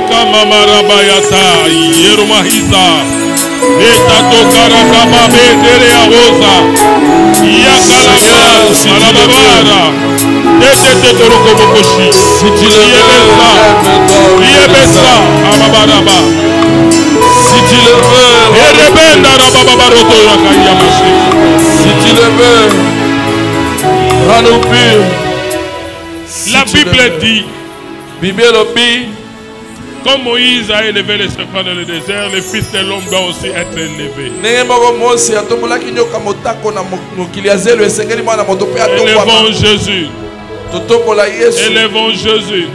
Kamamarabayata, Yerumahisa, Etatokarakama, Bedere Arosa, Yakalama, Malabara, Tetetorokobokoshi, Yebesa, Amabaraba. Si tu le veux, si tu le veux, rends-nous purs. La Bible dit, comme Moïse a élevé les serpents dans le désert, le Fils de l'homme doit aussi être élevé. Élevons Jésus. Élevons Jésus.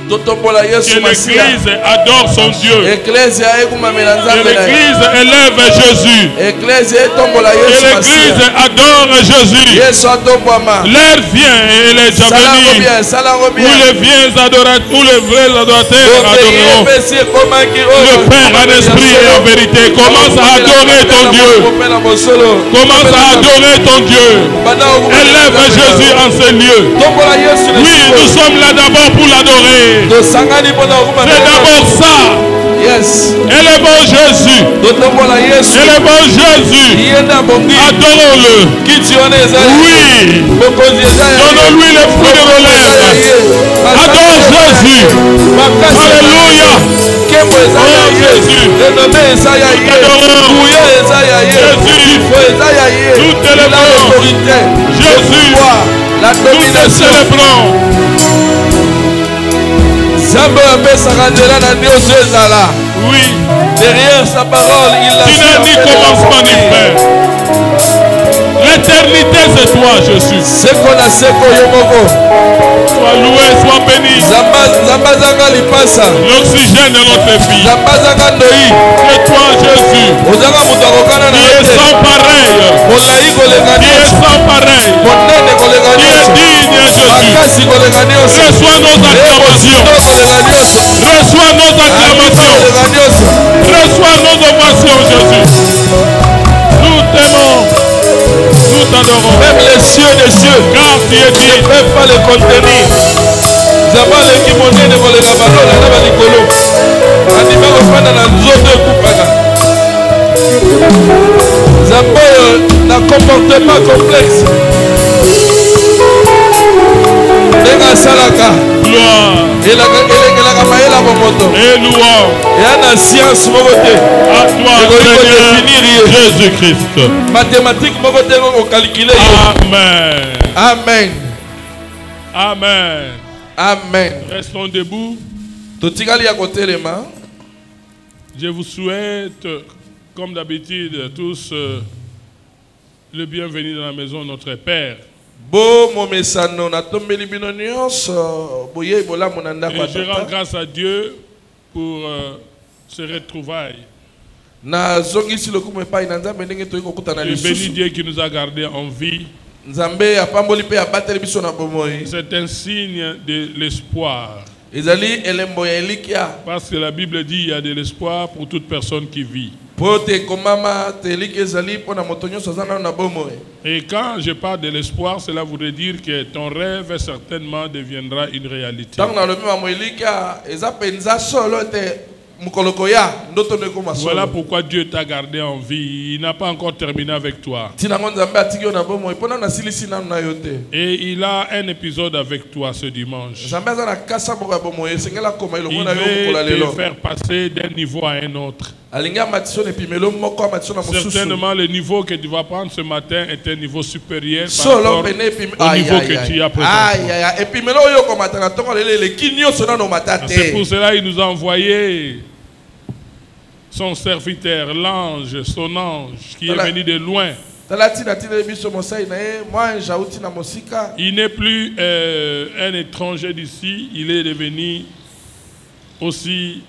Que l'Église adore son Dieu. Que l'Église élève Jésus. Que l'Église adore Jésus. L'heure vient et elle est déjà venue où les vrais adorateurs adoreront le Père en esprit et en vérité. Commence à adorer ton Dieu. Commence à adorer ton Dieu. Élève Jésus en ce lieu. Oui, nous sommes là d'abord pour l'adorer. C'est d'abord ça. Yes. Élevons Jésus. Élevons Jésus. Adorons-le. Oui. Donnons-lui le fruit de nos lèvres. Adore Jésus. Alléluia. Oh Jésus. Nous t'adorons. Jésus. Nous t'élevons. Jésus. Nous te célébrons. Oui. Derrière sa parole, il a tu n'as ni commencement ni fin. L'éternité c'est toi, Jésus. Sois loué, sois béni. L'oxygène de notre vie. C'est toi, Jésus. Qui est sans pareil. Qui est sans pareil. Qui est digne, Jésus. Reçois nos acclamations. Reçois nos acclamations. Reçois nos ovations, Jésus. Nous t'aimons. Nous t'adorons. Même les cieux des cieux, car tu es dit, ne peuvent pas les contenir. N'a comportement complexe. gloire et louange à toi, Seigneur Jésus-Christ. Mathématiques, Amen. Amen. Amen. Amen. Restons debout. Je vous souhaite, comme d'habitude, tous le bienvenu dans la maison de notre Père. Et je rends grâce à Dieu pour ce retrouvailles. Je bénis Dieu qui nous a gardés en vie. C'est un signe de l'espoir. Parce que la Bible dit qu'il y a de l'espoir pour toute personne qui vit. Et quand je parle de l'espoir, cela voudrait dire que ton rêve certainement deviendra une réalité. Voilà pourquoi Dieu t'a gardé en vie. Il n'a pas encore terminé avec toi. Et il a un épisode avec toi ce dimanche. Il veut te faire passer d'un niveau à un autre. Certainement le niveau que tu vas prendre ce matin est un niveau supérieur par rapport au niveau que tu as présenté. C'est pour cela qu'il nous a envoyé son serviteur, l'ange, son ange, qui est venu de loin. Il n'est plus un étranger d'ici, il est devenu aussi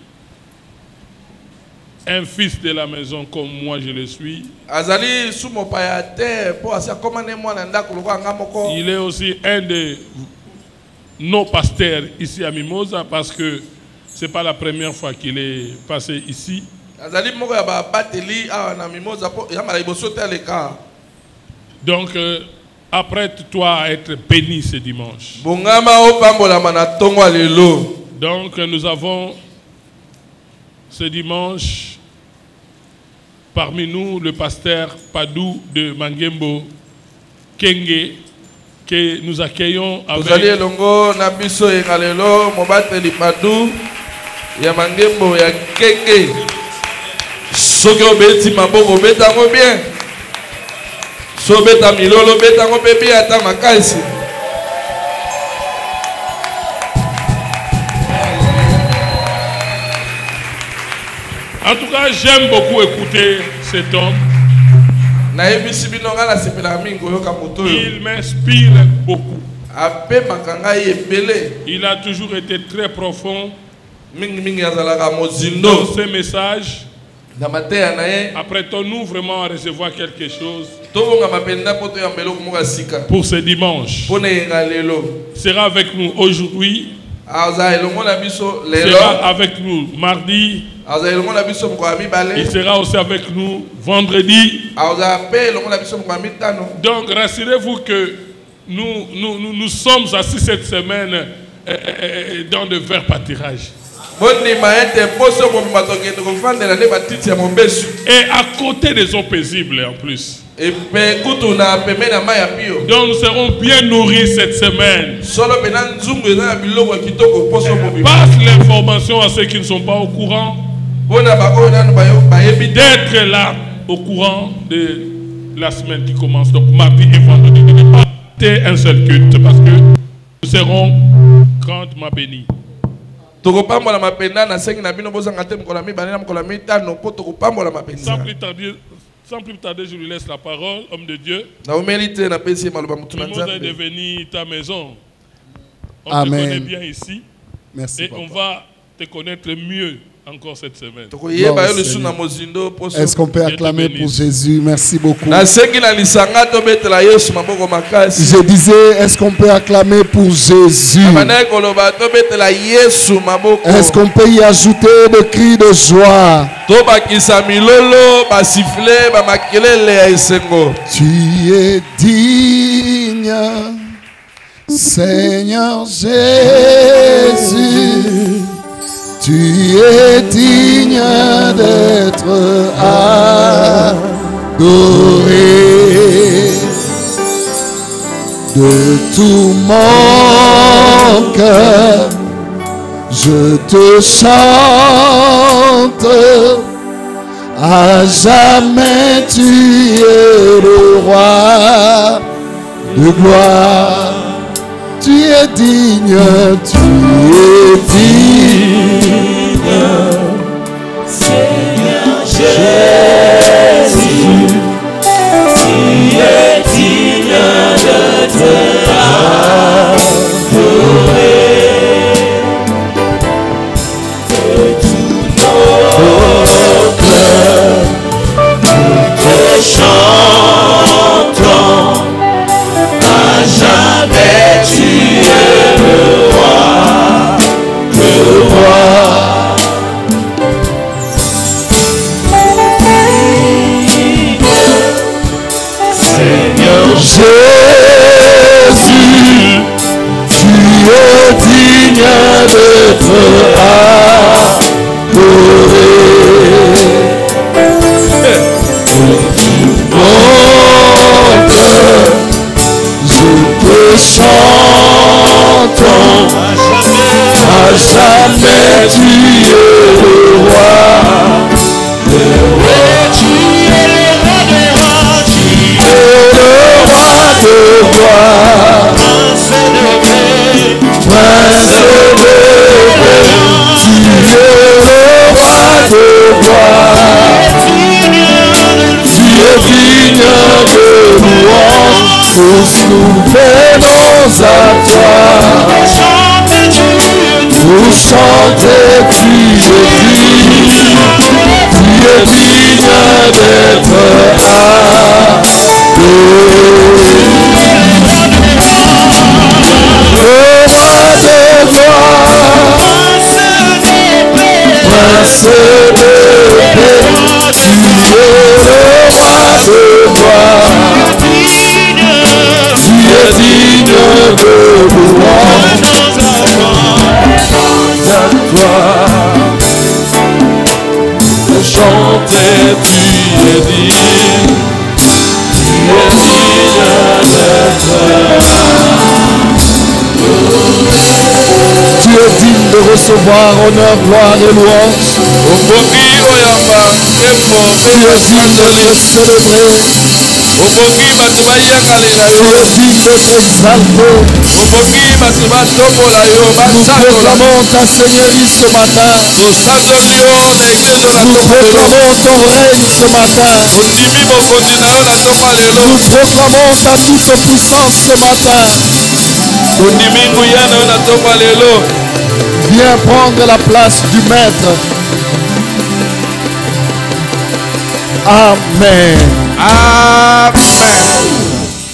un fils de la maison comme moi je le suis. Il est aussi un de nos pasteurs ici à Mimosa parce que ce n'est pas la première fois qu'il est passé ici. Donc, apprête-toi à être béni ce dimanche. Donc, nous avons Ce dimanche, parmi nous, le pasteur Padou de Mangembo, Kenge, que nous accueillons avec... Vous allez longo nabiso engalelo mobate li Padou ya Mangembo ya Kenge. Soki obeti maboko beta ngo bien. So beta milolo beta ngo pe bien ata makasi. En tout cas, j'aime beaucoup écouter cet homme. Il m'inspire beaucoup. Il a toujours été très profond dans ses messages. Apprêtons-nous vraiment à recevoir quelque chose pour ce dimanche. Sera avec nous aujourd'hui. Sera avec nous mardi. Il sera aussi avec nous vendredi. Donc rassurez-vous que nous sommes assis cette semaine dans de verts pâturages. Et à côté des eaux paisibles en plus. Donc nous serons bien nourris cette semaine. Passe l'information à ceux qui ne sont pas au courant. D'être là au courant de la semaine qui commence. Donc mardi et vendredi. Ne pas rater un seul culte parce que nous serons grandement bénis. Sans plus tarder, je lui laisse la parole, homme de Dieu. Tout le monde est devenu ta maison. On te connaît bien ici. Merci, et papa. On va te connaître mieux encore cette semaine. Est-ce qu'on peut acclamer pour Jésus? Merci beaucoup. Je disais, est-ce qu'on peut acclamer pour Jésus? Est-ce qu'on peut y ajouter des cris de joie? Tu es digne, Seigneur Jésus. Tu es digne d'être adoré. De tout mon cœur, je te chante. À jamais tu es le roi de gloire. Tu es digne, tu es digne, Seigneur Jésus. Tu es digne d'être adoré. De tout nos cœurs, nous te chantons. À jamais tu es le roi, le roi. Seigneur Jésus, tu es digne d'être adoré. Mon cœur, je te chante. À jamais tu es le roi. Tu es le roi des rois. Tu es le roi de gloire. Prince de paix. Prince de paix. Tu es le roi de gloire. Tu es digne de louange. Tous nous venons à toi. Pour chanter, tu es digne d'être adoré. Le roi de gloire, prince de paix, tu es le roi de gloire. Tu es digne de louange. À toi. chanter, tu es digne. Tu es digne d'être. Tu es digne de recevoir honneur, gloire et louange. Tu es digne d'être célébré. Tu es digne d'être exalté. Nous proclamons ta seigneurie ce matin. Nous proclamons ton règne ce matin. Nous proclamons ta toute puissance ce matin. Viens prendre la place du maître. Amen. Amen.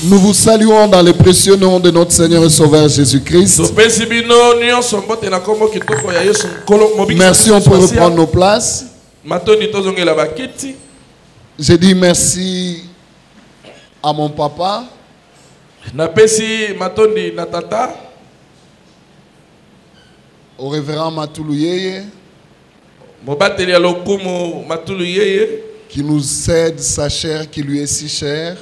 Nous vous saluons dans le précieux nom de notre Seigneur et Sauveur Jésus-Christ. Merci, on peut reprendre nos places. J'ai dit merci à mon papa. Au révérend Matoulouyeye, qui nous cède sa chair qui lui est si chère.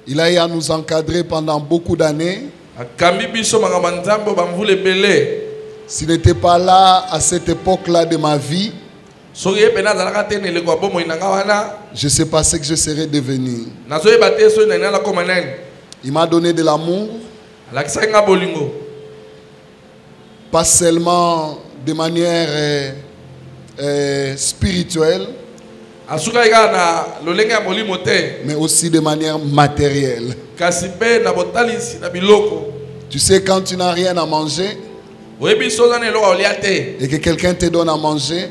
Il a eu à nous encadrer pendant beaucoup d'années. S'il n'était pas là à cette époque-là de ma vie, je ne sais pas ce que je serais devenu. Il m'a donné de l'amour. Pas seulement de manière spirituelle, mais aussi de manière matérielle. Tu sais, quand tu n'as rien à manger et que quelqu'un te donne à manger,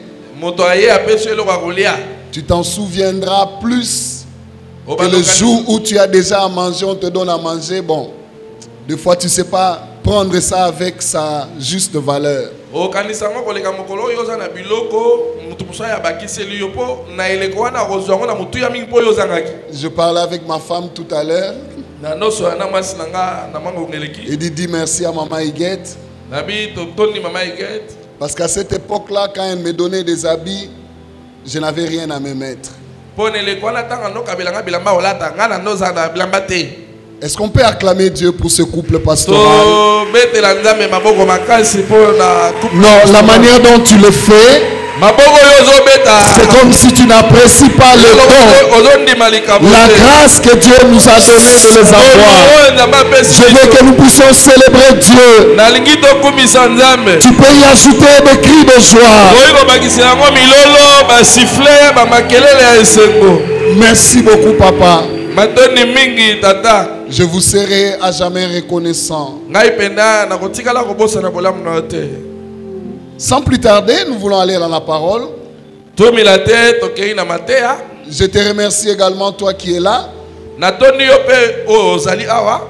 tu t'en souviendras plus que le jour où tu as déjà à manger, on te donne à manger. Bon, des fois tu ne sais pas prendre ça avec sa juste valeur. Je parlais avec ma femme tout à l'heure. Et dit merci à Maman Higuette. Parce qu'à cette époque-là, quand elle me donnait des habits, je n'avais rien à me mettre. Est-ce qu'on peut acclamer Dieu pour ce couple pastoral? Non, la manière dont tu le fais, c'est comme si tu n'apprécies pas le don, la grâce que Dieu nous a donnée de les avoir. Je veux que nous puissions célébrer Dieu. Tu peux y ajouter des cris de joie. Merci beaucoup, papa. Je vous serai à jamais reconnaissant. Sans plus tarder, nous voulons aller dans la parole. Je te remercie également, toi qui es là.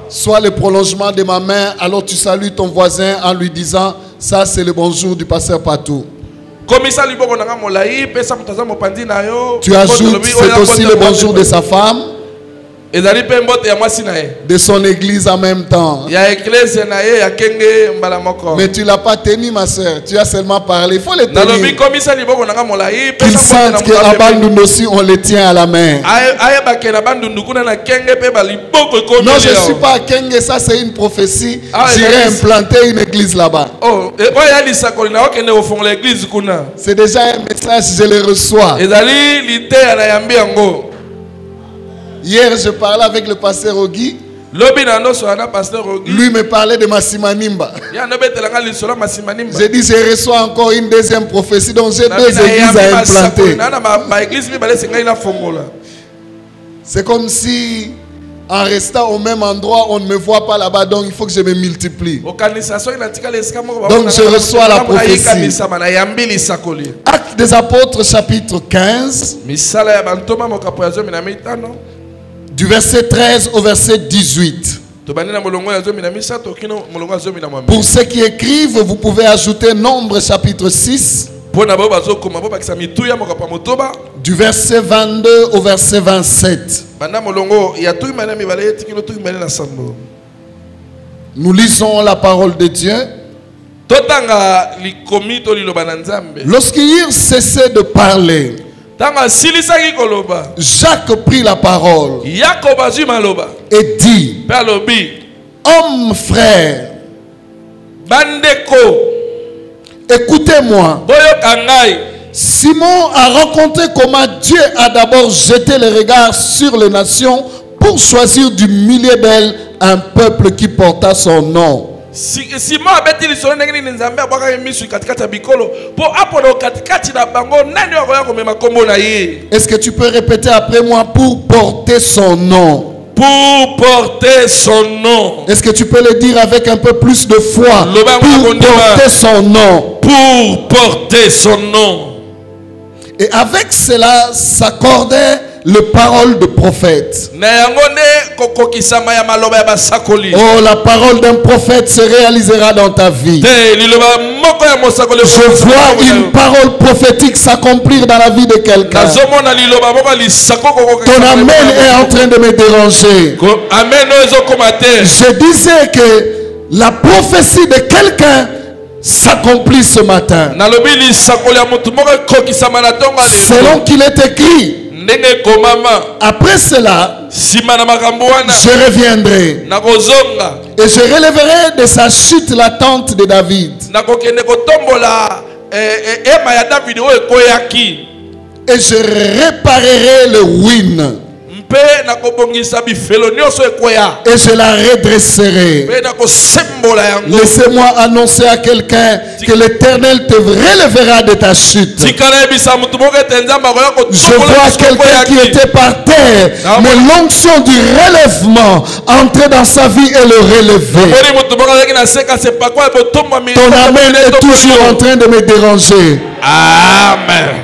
Soit le prolongement de ma main, alors tu salues ton voisin en lui disant, ça c'est le bonjour du pasteur Patou. Tu ajoutes, c'est aussi le bonjour de sa femme, de son église en même temps. Mais tu ne l'as pas tenu, ma soeur. Tu as seulement parlé. Il faut le tenir. Qu'il sente qu'Abandon aussi, on le tient à la main. Non, je ne suis pas à Kenge. Ça, c'est une prophétie. J'irai implanter une église là-bas. C'est déjà un message, je le reçois. Hier, je parlais avec le pasteur Ogi. Lui me parlait de Massimanimba. J'ai dit, je reçois encore une deuxième prophétie, donc j'ai deux églises à implanter. C'est comme si, en restant au même endroit, on ne me voit pas là-bas, donc il faut que je me multiplie. Donc je reçois la prophétie. Actes des Apôtres, chapitre 15. Du verset 13 au verset 18. Pour ceux qui écrivent, vous pouvez ajouter Nombre chapitre 6. Du verset 22 au verset 27. Nous lisons la parole de Dieu. Lorsqu'il cessait de parler, Jacques prit la parole et dit: Homme frère, écoutez-moi. Simon a raconté comment Dieu a d'abord jeté les regards sur les nations pour choisir du milieu d'elles un peuple qui porta son nom. Est-ce que tu peux répéter après moi? Pour porter son nom. Pour porter son nom. Est-ce que tu peux le dire avec un peu plus de foi? Pour porter son nom. Pour porter son nom. Et avec cela s'accordait les paroles de prophète. Oh, la parole d'un prophète se réalisera dans ta vie. Je vois une parole prophétique s'accomplir dans la vie de quelqu'un. Ton amen est en train de me déranger. Je disais que la prophétie de quelqu'un s'accomplit ce matin. Selon qu'il est écrit. Après cela, je reviendrai et je relèverai de sa chute la tente de David. Et je réparerai le ruine. Et je la redresserai. Laissez-moi annoncer à quelqu'un que l'Éternel te relèvera de ta chute. Je vois quelqu'un qui était par terre, mais l'onction du relèvement entrait dans sa vie et le relevait. Ton amen est toujours en train de me déranger. Amen.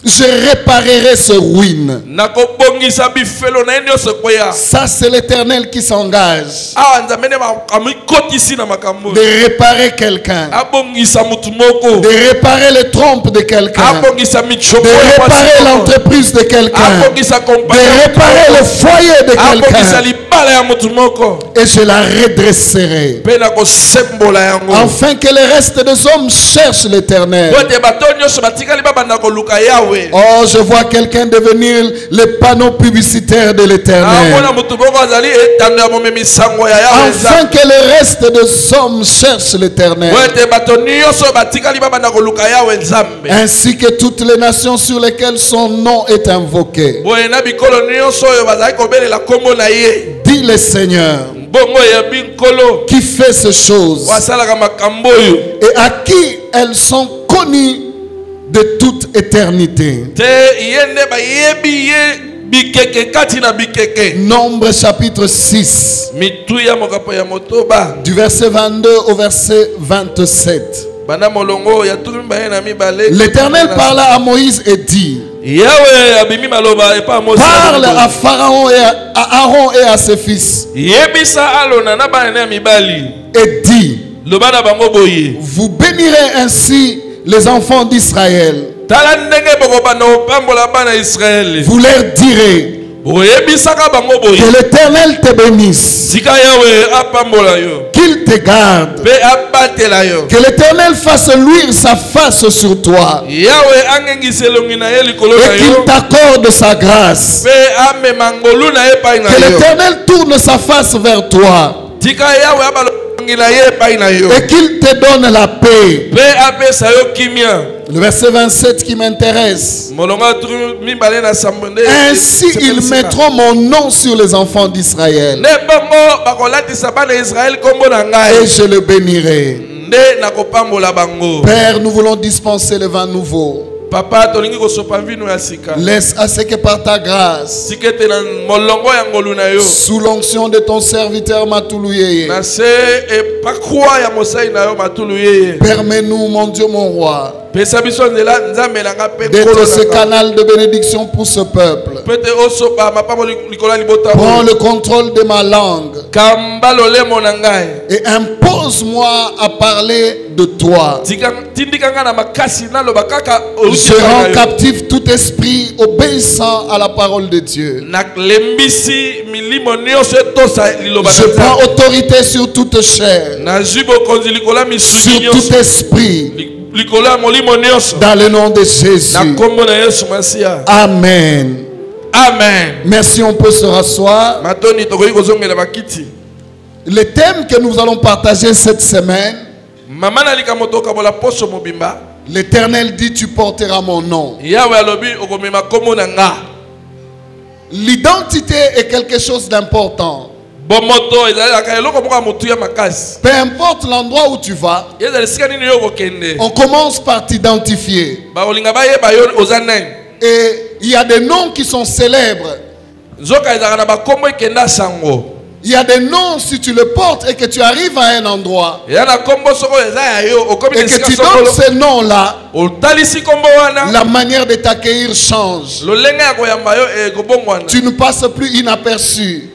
Je réparerai ce ruine. Ça, c'est l'Éternel qui s'engage de réparer quelqu'un, de réparer les trompes de quelqu'un, de réparer l'entreprise de quelqu'un, de réparer le foyer de quelqu'un. Et je la redresserai, afin que le reste des hommes cherchent l'Éternel. Oh, je vois quelqu'un devenir le panneau publicitaire de l'Éternel. Afin que le reste des hommes cherchent l'Éternel. Ainsi que toutes les nations sur lesquelles son nom est invoqué. Dit le Seigneur, qui fait ces choses et à qui elles sont connues de toute éternité. Nombre chapitre 6, du verset 22 au verset 27. L'Éternel parla à Moïse et dit: parle à Pharaon et à Aaron et à ses fils et dit: vous bénirez ainsi les enfants d'Israël. Vous leur direz que l'Éternel te bénisse, qu'il te garde, que l'Éternel fasse luire sa face sur toi et qu'il t'accorde sa grâce, que l'Éternel tourne sa face vers toi et qu'il te donne la paix. Le verset 27 qui m'intéresse. Ainsi ils mettront mon nom sur les enfants d'Israël et je le bénirai. Père, nous voulons dispenser le vin nouveau. Laisse à ce que par ta grâce, sous l'onction de ton serviteur Matoulouyeye, permets-nous, mon Dieu, mon roi, d'être ce canal de bénédiction pour ce peuple. Prends le contrôle de ma langue et impose-moi à parler de toi. Je rends captif tout esprit obéissant à la parole de Dieu. Je prends autorité sur toute chair, sur tout esprit, dans le nom de Jésus. Amen. Amen. Merci, on peut se rasseoir. Le thème que nous allons partager cette semaine, l'Éternel dit: tu porteras mon nom. L'identité est quelque chose d'important. Peu importe l'endroit où tu vas, on commence par t'identifier. Et il y a des noms qui sont célèbres. Il y a des noms, si tu le portes et que tu arrives à un endroit et que tu donnes ce nom-là, la manière de t'accueillir change. Tu ne passes plus inaperçu.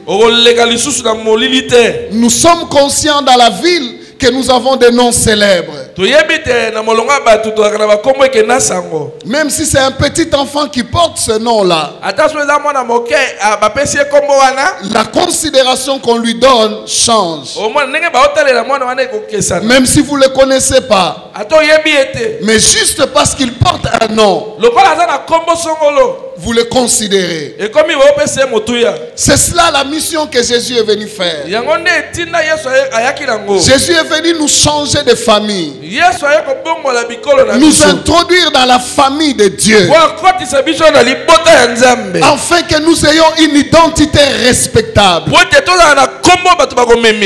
Nous sommes conscients dans la ville que nous avons des noms célèbres. Même si c'est un petit enfant qui porte ce nom-là, la considération qu'on lui donne change. Même si vous ne le connaissez pas, mais juste parce qu'il porte un nom, vous le considérez. C'est cela la mission que Jésus est venu faire. Jésus est venu nous changer de famille, nous introduire dans la famille de Dieu, afin que nous ayons une identité respectable.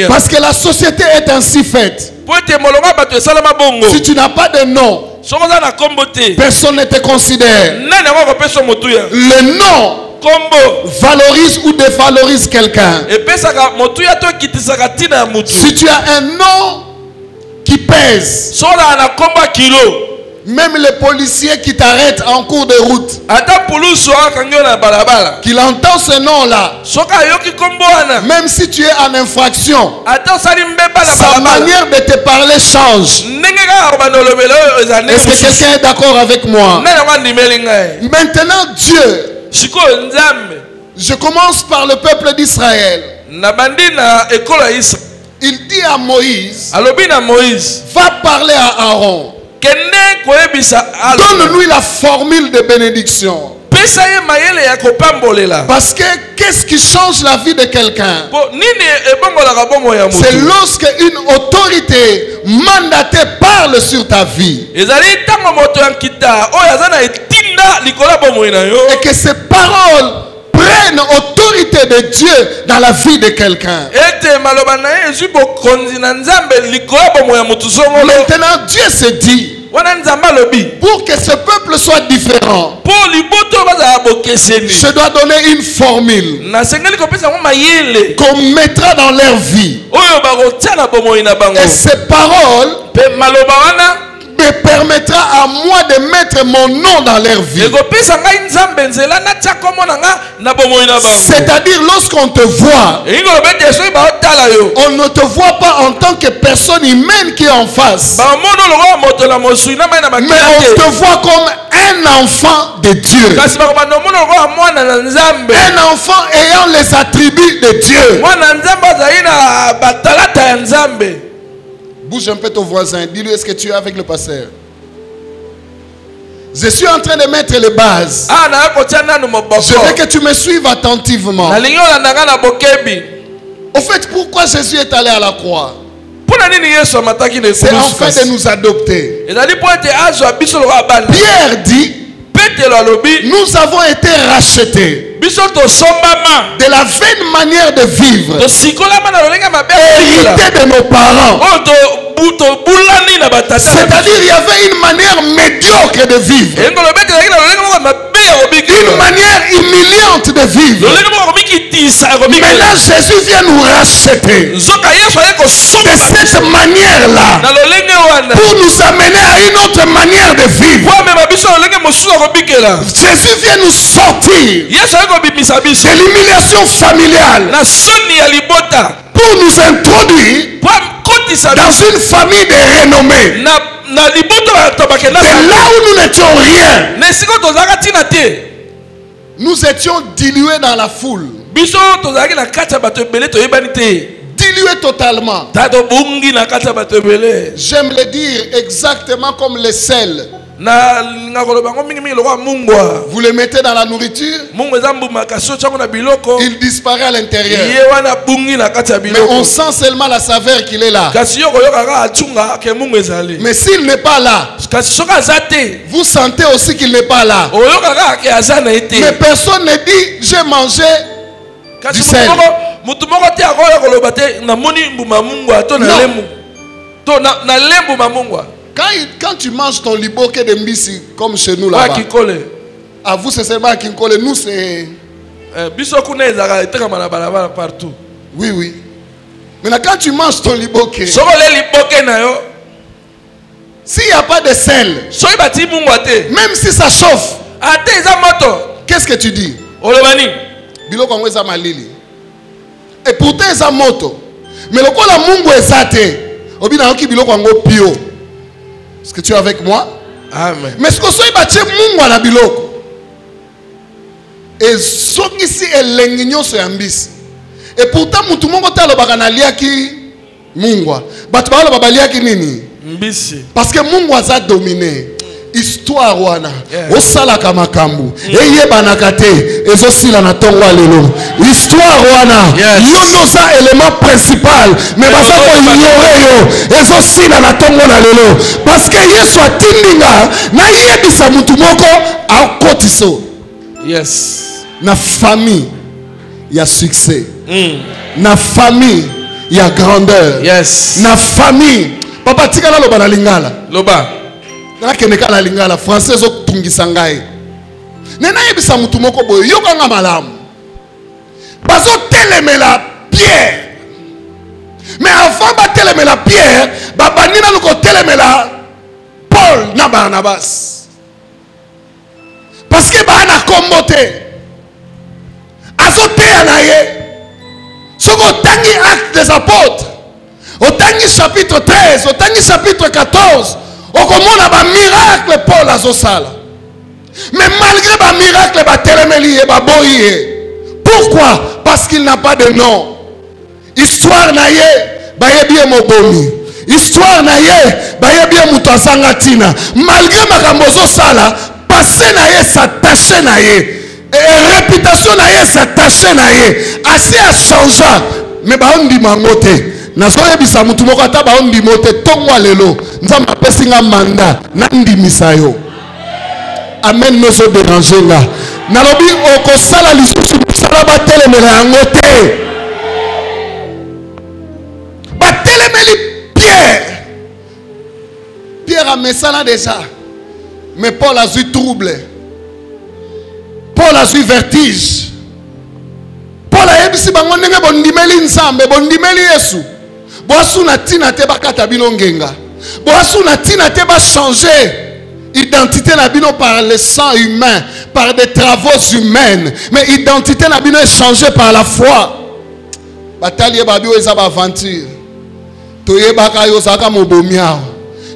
Parce que la société est ainsi faite. Si tu n'as pas de nom, personne ne te considère. Le nom valorise ou dévalorise quelqu'un. Si tu as un nom qui pèse, même les policiers qui t'arrêtent en cours de route, qu'il entend ce nom-là, même si tu es en infraction, sa manière de te parler change. Est-ce que quelqu'un est d'accord avec moi? Maintenant, Dieu, je commence par le peuple d'Israël. Il dit à Moïse, va parler à Aaron, donne-lui la formule de bénédiction. Parce que qu'est-ce qui change la vie de quelqu'un? C'est lorsque une autorité mandatée parle sur ta vie et que ces paroles prennent autorité de Dieu dans la vie de quelqu'un. Maintenant, Dieu se dit, pour que ce peuple soit différent, je dois donner une formule qu'on mettra dans leur vie. Et ces paroles me permettra à moi de mettre mon nom dans leur vie. C'est-à-dire, lorsqu'on te voit, on ne te voit pas en tant que personne humaine qui est en face, mais on te voit comme un enfant de Dieu, un enfant ayant les attributs de Dieu. Bouge un peu ton voisin, dis-lui: est-ce que tu es avec le pasteur? Je suis en train de mettre les bases. Je veux que tu me suives attentivement. Au fait, pourquoi Jésus est allé à la croix? C'est afin de nous adopter. Pierre dit: nous avons été rachetés de la vaine manière de vivre, hérité de nos parents. C'est-à-dire, il y avait une manière médiocre de vivre, une manière humiliante de vivre. Maintenant, Jésus vient nous racheter de cette manière-là pour nous amener à une autre manière de vivre. Jésus vient nous sortir de l'humiliation familiale pour nous introduire dans une famille de renommée. De là où nous n'étions rien, nous étions dilués dans la foule. Dilués totalement. J'aime le dire exactement comme le sel. Vous le mettez dans la nourriture, il disparaît à l'intérieur. Mais on sent seulement la saveur qu'il est là. Mais s'il n'est pas là, vous sentez aussi qu'il n'est pas là. Mais personne ne dit j'ai mangé du sel. Quand tu manges ton liboke de mbisi comme chez nous là-bas, à vous c'est seulement kinkole, nous c'est partout. Oui, oui. Maintenant quand tu manges ton liboke, s'il n'y a pas de sel, même si ça chauffe, qu'est-ce que tu dis? Et pourtant ça moto. Mais le coup la mungu ezate, obinaoki biloko ngo pio. Est-ce que tu es avec moi? Amen. Mais ce que soit bache mungu na biloko. Et soki si elengigno so yambisi. Et pourtant mutu mongo talo bakana liaki mungu. Batu ba baba liaki nini? Mbisi. Parce que mungu aza dominé. Histoire wana osala kamakambu eyebana te ezosila na tongo lelo histoire wana yono za élément principal mais baza ko ignorer yo ezosila na tongo na lelo parce que Yesu atindinga na yebisa mutu moko akotiso na famille ya succès na famille ya grandeur na famille papa tikala loba na lingala loba la lingala français zo tungisa ngai nena yebisa mutu moko boyo yokanga malamu bazo telemela Pierre mais avant ba telemela Pierre babani na luko telemela Paul na Barnabas parce que ba na kombote azote anaye soko tangi acte des apôtres otangi chapitre 13 otangi chapitre 14 au comment ba miracle Paul azosala. Mais malgré ba miracle ba telemeli et ba boye. Pourquoi? Parce qu'il n'a pas de nom. Histoire na ye ba yebie mobomi. Histoire na ye ba yebie mutu asangatina. Malgré makambo zosala, passé na ye s'attacher na ye. Et réputation na ye s'attacher na ye. Assez à changer. Mais ba on dit mangote. Nasoye bisa mutu moko ata ba ondi mote tongwa lelo nzamba pesinga manda na ndimisa yo. Amen no so déranger nga. Nalobi okosala lisusu sala ba telemela yango te. Ba telemeli Pierre. Pierre a mesala déjà. Mais Paul a eu trouble. Paul a eu vertige. Paul a ebisi bango ndenge bondimeli nzambe bondimeli Yesu. Boasuna tina te bakata bino ngenga. Boasuna tina te ba changer identité na bino par le sang humain, par des travaux humains, mais identité na bino est changée par la foi. Batali babio eza ba aventure. Toyeba ka yo saka mobomia.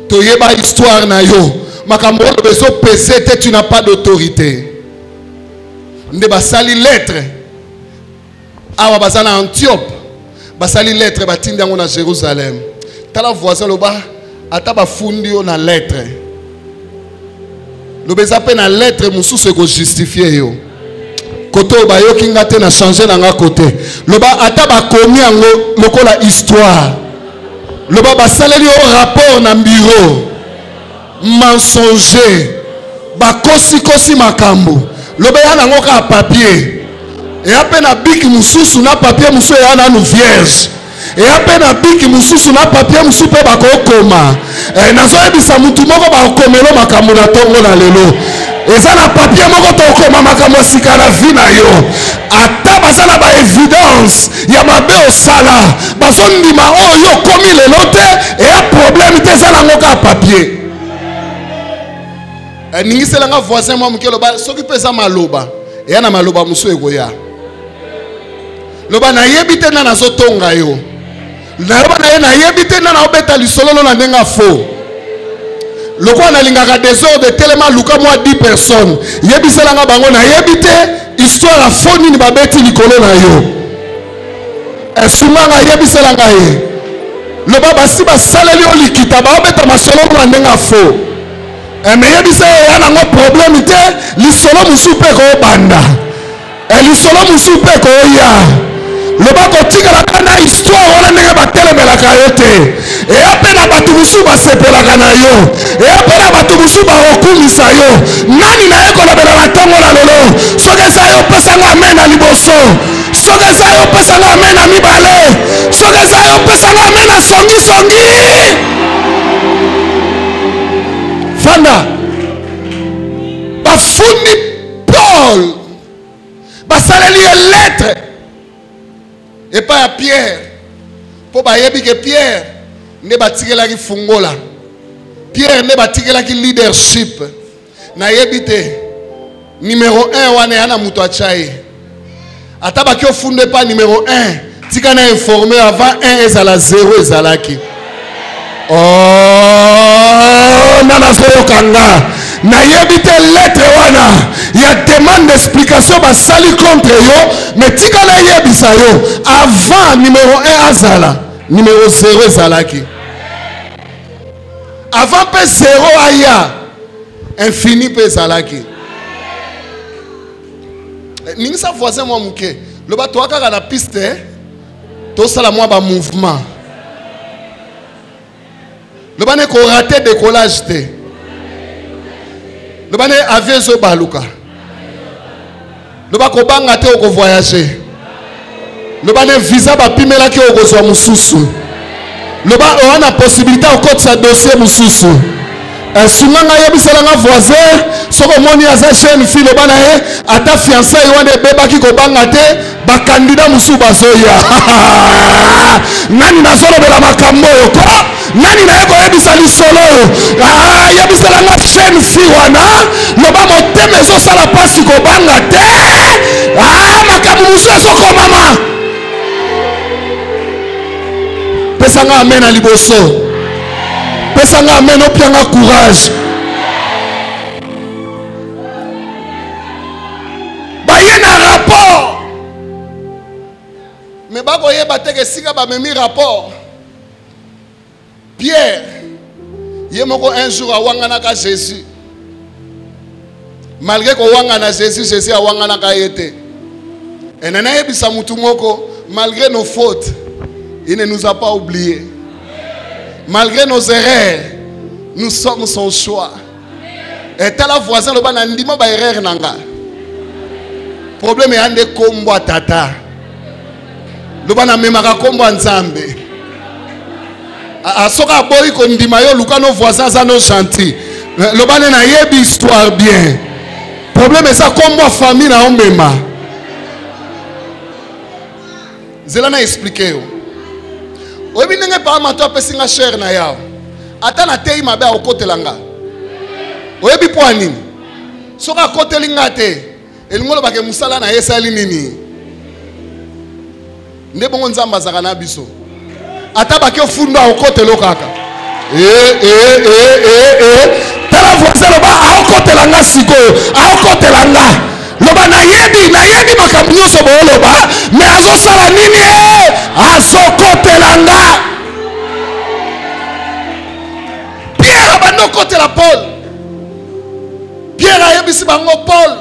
Toyeba histoire na yo. Makambo beso pese te tu n'as pas d'autorité. Nde basali lettre. Awa bazana Antiope. Basali lettre batindi yango na Jérusalem. Tala voisin loba ata bafundi yo na lettre. Lobeza pe na lettre mususu ko justifier yo. Koto ba yo kinga te na changer na nga côté. Loba ata ba komi yango lokola histoire. Loba basaleli yo rapport na bureau. Mensonger. Ba kosi makambo. Loba yana ngo ka papier. Et après na biki mususu na papier musu ya na vierge. Et après na biki mususu na papier musu pe bako koma. Nazo ebisa mutu moko ba komelo makambo na tongo na lelo. Eza na papier moko to koma makambo sika na vie na yo. Ata basala ba évidence ya mabe osala. Bazondima oyo komi lelo te et a problème te sala ngoka papier. ningiselanga voisin moi mukelo ba soki pesa maloba ya na maloba musu ekoya loba na yebite na nazotonga yo na loba na ye na yebite na obeta lisolo na ndenga fo lokwa na lingaka désordre tellement luka moi 10 personnes yebiselanga bango na yebite histoire a foni ni babeti likolo na yo esumanga yebiselanga ye loba basi basaleli olikita baobeta masolo na ndenga fo mais yebise ya nango problème te lisolo musu pe ko banda lisolo musu pe ko ya loba kotikala kana histoire wana ndenge batelemelaka yo te eya mpe na bato mosusu basepelaka na yo eya mpe na bato mosusu bakokumisa yo nani na ye kolobela na ntongo na lelo soki eza yo opesanga ame na liboso soki eza yo opesanga ame na mibale soki eza yo opesanga ame na songisongi fanda bafundi Paul basaleli ye lettre et pas à Pierre pour bayebi que Pierre ne batikelaki fungola Pierre ne batikelaki leadership na yebite numéro 1 wana yana muto achaye ata baki ofunde pas numéro 1 tika na informer avant 1 ezala 0 ezalaki oh nana soyo kanga na yebite lettre wana ya demande d'explication basali contre yo mais tika na yebisa yo avant numéro 1 azala numéro 0 ezalaki avant pe 0 aya infini pe ezalaki ningisa voisin moi muke loba to kaka na piste to sala moi ba mouvement loba ne ko rater décollage te loba ne avion zo baluka loba ko banga te ko voyager loba ne visa ba pimela ki ko zo mususu loba on a possibilité au code sa dossier mususu sunganga yebiselanga voisin soko moni aza chaîne fille loba na ye ata fiancé wana beba ki ko banga te ba candidat musu bazoya nani nazolobela makambo yo ko nani na yeko yebisa lisolo yebiselanga chaîne fille wana loba motema ezosala pasi ko banga te makambo musu ezokomama pesanga amen na liboso pesanga amen opianga courage baye na rapport mais bakoyeba te ke sika bamemi rapport Pierre ye moko un jour awanganaka Jésus malgré kowangana Jésus awanganaka ye te enana yebisa mutu moko malgré nos fautes il ne nous a pas oubliés. Malgré nos erreurs, nous sommes son choix. Et tel la voisin le ban andima ba erreur nanga. Problème est ande kombo tata. Le ban amemaka kombo nzambe. Asoka boy ko ndima yo luka nos voisins ça nos gentil. Le ban na yebi histoire bien. Problème est ça kombo famille na ombema. Zelana expliquer yo. Oyebi ndenge pa mato apesinga cher na yao ata na tei mabe akotelanga oyebi po nini soka akotelinga te elingolo bake musala na yesali nini nde bongo nzamba zaka na biso ata bake ofundo akotelo kaka tala voisin loba akotelanga sikoyo akotelanga loba na yebi makambo nyonso booloba mais azosala nini azokotelanga Pierre abando kotela Paul Pierre ayebisi bango Paul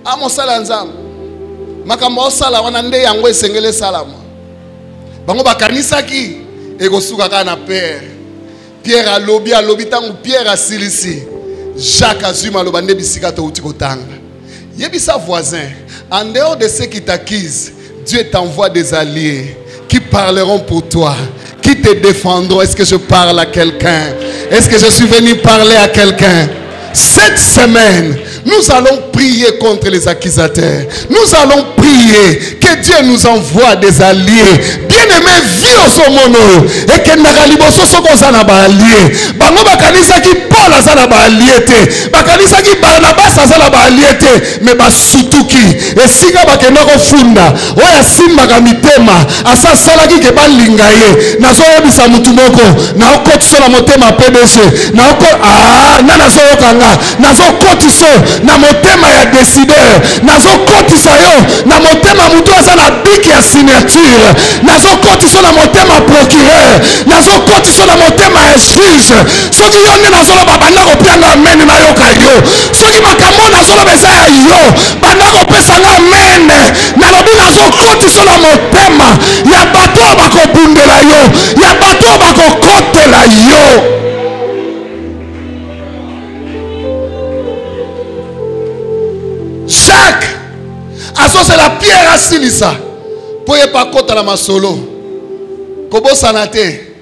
amosala nzambe makambo osala wana nde yango esengele salama bango bakanisaki ekosuka kaka na Pierre alobi tango Pierre asilisi Jacques azuma aloba nde bisika to uti kotanga yebisa voisin en dehors de ceux qui t'accusent Dieu t'envoie des alliés qui parleront pour toi, qui te défendront. Est-ce que je parle à quelqu'un? Est-ce que je suis venu parler à quelqu'un? Cette semaine, nous allons prier contre les accusateurs. Nous allons prier que Dieu nous envoie des alliés, bien-aimé vie au somono et que nakaliboso sokozana ba allié bango bakanisa ki Paul azana ba allié te bakanisa ki Barnabas azana ba allié te mais basutuki esika bakenda ko funda oya simba ka mitema asa sala ki ke balinga ye nazo yebisa mutu moko na okotso na motema PDG na oko na nazo yokanga nazo kotiso na motema ya décideur nazo kotisa yo na motema mutu azana biki ya signature nazo kotiso na motema procureur nazo kotiso na motema ya juge soki yo nde nazolo babanda kopianga amen na yoka yo soki makambo nazolo beza ya yo banda kopesa nga amen nalobi nazo kotiso na motema ya bato bakobundela yo ya bato bakokotela yo. Jacques c'est la pierre à Silissa pour y pas côté la masolo kobo sanate.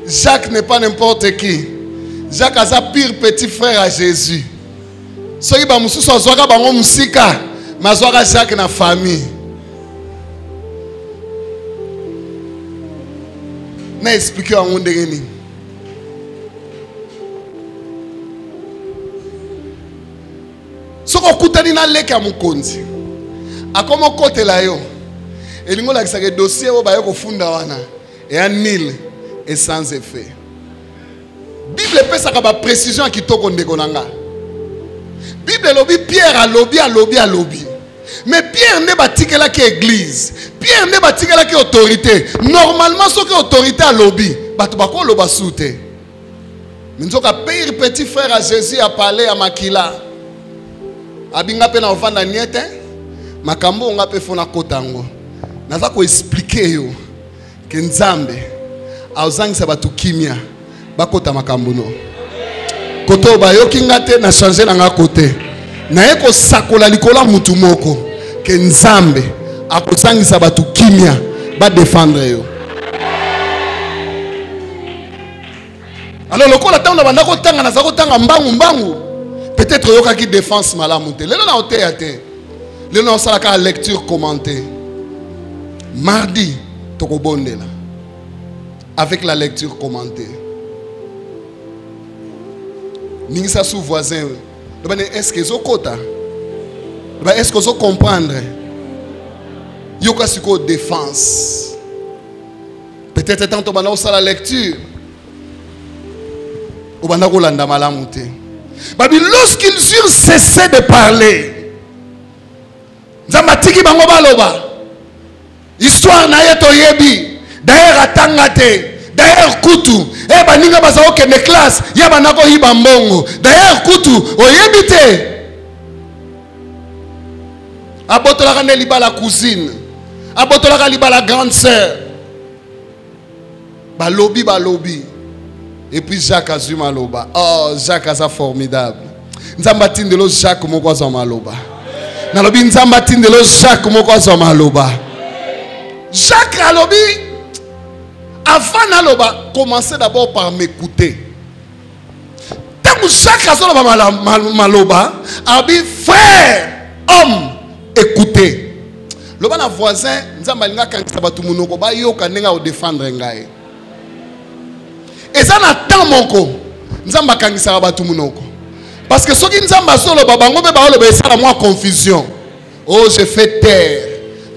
Jacques n'est pas n'importe qui. Jacques a sa pire petit frère à Jésus. Ce qui va me soucier zoaka bango musika ma zoaka Jacques na famille na expliquer en ndengeni soko kutani na leka mukonzi akoma kote la yo elingo la kisake dossier o ba yo kofunda wana et un nil et sans effet. Bible pesa ka ba précision kitoko ndeko nanga. Bible lobi Pierre a lobby. Mais Pierre ne batikela ki église. Pierre ne batikela ki autorité. Normalement ce que autorité a lobby, batu bako loba soute. Minzoka pire petit frère à Jésus a parlé à Makila. Abinga pe na ofanda niete makambo nga pe fona kotango naza ko expliquer yo ke Nzambe auzangisa batu kimia bakota makambo no koto ba yo kinga te na changer na nga kote na eko sakola likola mutu moko ke Nzambe akozangisa batu kimia ba défendre yo. Alors lokola tanga banda ko tanga na za ko tanga mbangu peut-être yoka qui défense malamu te lelo na oteate lelo na osala ka lecture commentée mardi tokobondela avec la lecture commentée ningisa sous voisin est-ce que zokota est-ce que zo comprendre yoka siko défense peut-être tant bana osala lecture obana ko landa malamu te. Lorsqu'ils eurent cessé de parler, Zamatiki bango baloba, histoire na yeto yebi, d'ailleurs atangate, d'ailleurs kutu, baninga bazao kende classe, yaba nako hiba mbongo, d'ailleurs kutu, oyebite. Abotolaka ne liba la cousine, abotolaka liba la grande sœur, balobi. Et puis Jacques a zu maloba. Oh, Jacques a ça formidable. Nzambatin de lo Jacques moko zo maloba. Nalobi nzambatin de lo Jacques moko zo maloba. Jacques alobi avant naloba commencez d'abord par m'écouter. Tant que Jacques a zo maloba, abi frère, homme, écoutez. Loba na voisin nzambalinga kangisa batu munoko ba yoka nenga o défendre ngai. Et ça n'a tant monko. Nzamba kangisa batu munoko. Parce que soki nzamba solo babango be ba oloba ça moi confusion. Oh, je fais taire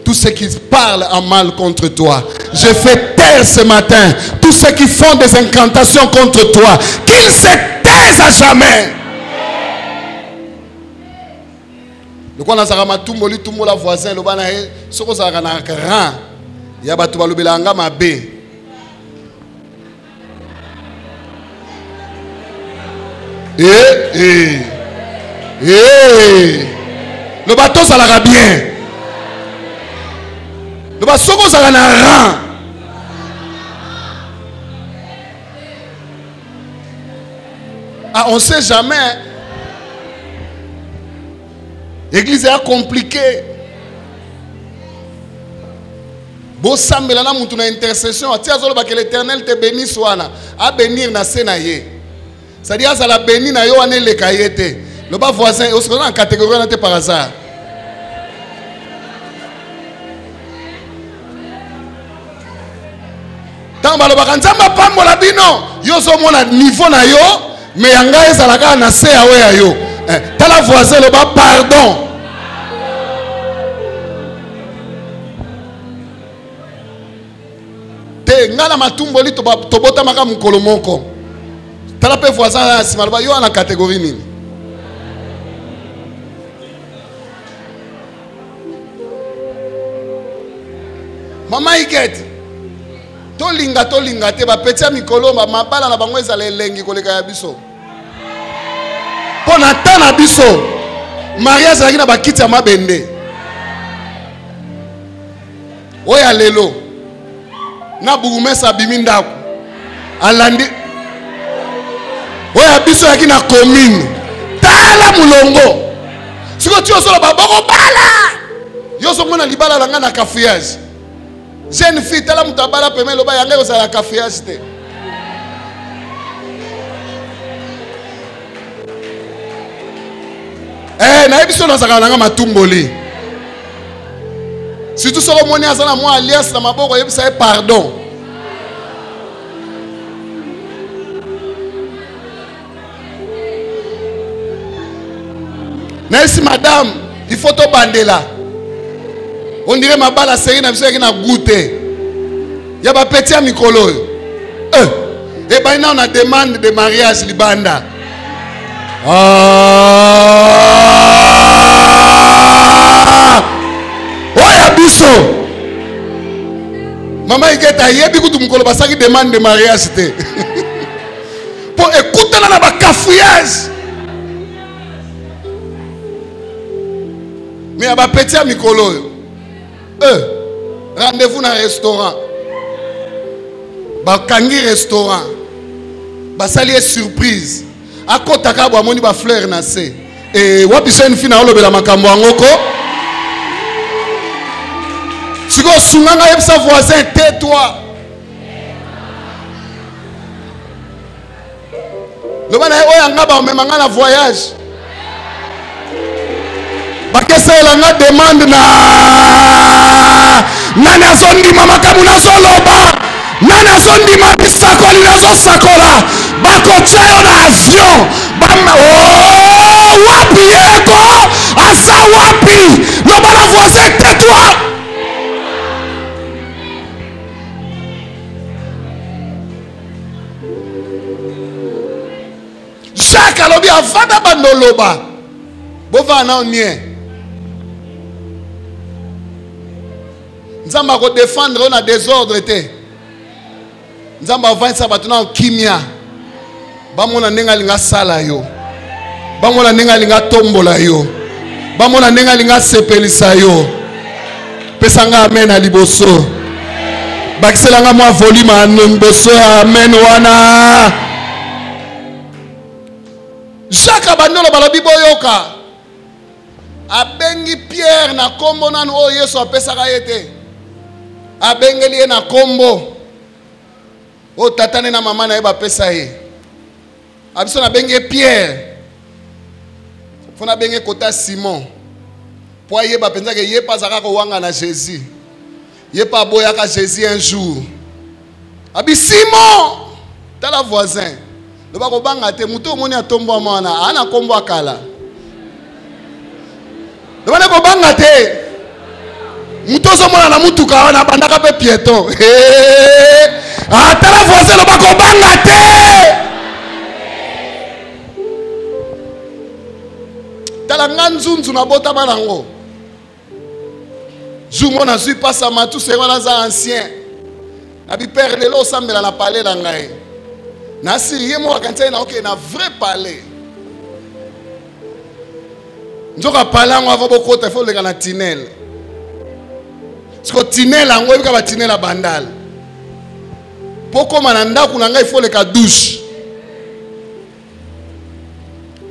tous ceux qui parlent en mal contre toi. Je fais taire ce matin tous ceux qui font des incantations contre toi. Qu'ils se taisent à jamais. Le quoi na sarama tumboli tumbola voisin lo bana he soko saka na ran ya batu balobela nga mabe. Le bateau ça l'a bien. Le bateau ça l'a rang. Ah, on sait jamais. L'église est compliquée. Bo sambela na mutu na intercession. Atia zolo ba que l'Éternel te bénisse wana. A bénir na senaye. C'est-à-dire que la béni na yo ane le kayete. Le bas voisin, on se en catégorie on par hasard. tant balobaka nzamba pambola bino yo zo mona niveau na yo mais yanga ezalaka na se yawe ya yo tala voisin loba pardon te ngala matumboli tobota maka mukolo moko tala pe voisin na sima loba yo ana catégorie nini mama iget tolinga te bapetia mikolo mabala na bango ezala elengi koleka ya biso pona ta na biso mariage ezalaki na bakiti ya mabende oyo lelo na burumesa abimi ndako alandi oyo biso yaki na commune tala mulongo siko ti osolo baboko bala yo somona libala langa na cafouillage jeune fille tala mutu abala peme loba yanga kozala cafouillage te nayebi so nazaka nanga matumboli surtout soko moni aza na mwa alias na maboko oyebisa ye pardon nayesi madame il faut tobandela on dirait mabala seri na biso yaki na goûte ya bapeti ya mikolo oyo ebani nao na demande de mariage libanda oya biso mama igeta yebi kutu mukolo basaki demande de mariage te po ekutana na bakafouillage mais ya bapeti ya mikolo oyo rendez-vous na restaurant bakangi restaurant basali ye surprise akotaka bo amoni ba fleur na se wapi so une fille na olobela makambo angoko siko sunganga yebisa voisin tais-toi loba na oyo anga ba omemanga na voyage bakeselanga demande na nani azondima makambo nazoloba nani azondima bisakoli nazosakola bakotia yo na avion wapi yeko asa wapi loba na voisin tais-toi Jacques alobi avanda bandoloba bova na onye nzamba ko défendre na désordre te nzamba avandisa bato na kimia bamona nenga linga sala yo bamona nenga linga tombola yo bamona nenga linga sepelisa yo pesanga amen na liboso bakiselanga mwa volume anemboso amen wana Jacques abandolo balobi boyoka abengi Pierre na kombo nanu oyo Yesu apesaka ye te abengeli ye na kombo o tatane na mama na ye bapesa ye abiso na bengi Pierre fona bengi kota Simon po ye bapenza ke ye pasaka ko wanga na Jésus ye pa boyaka Jésus un jour abi Simon tala voisin loba ko banga te muto omoni atombo mwana ana kombo akala loba ne ko banga te muto so mona na mutuka wana bandaka pe piéton tala voisin loba ko banga te tala nganzunzu na bota banango jour na suis pas ça ma tout c'est wana za ancien abi père lelo sambela na palais la ngai na siriye mo akantai na okay na vrai palais nzoka palango ava bokota faut leka na tunnel siko tunnel ango ebika ba tunnel a bandal poko mananda kuna ngai faut leka douche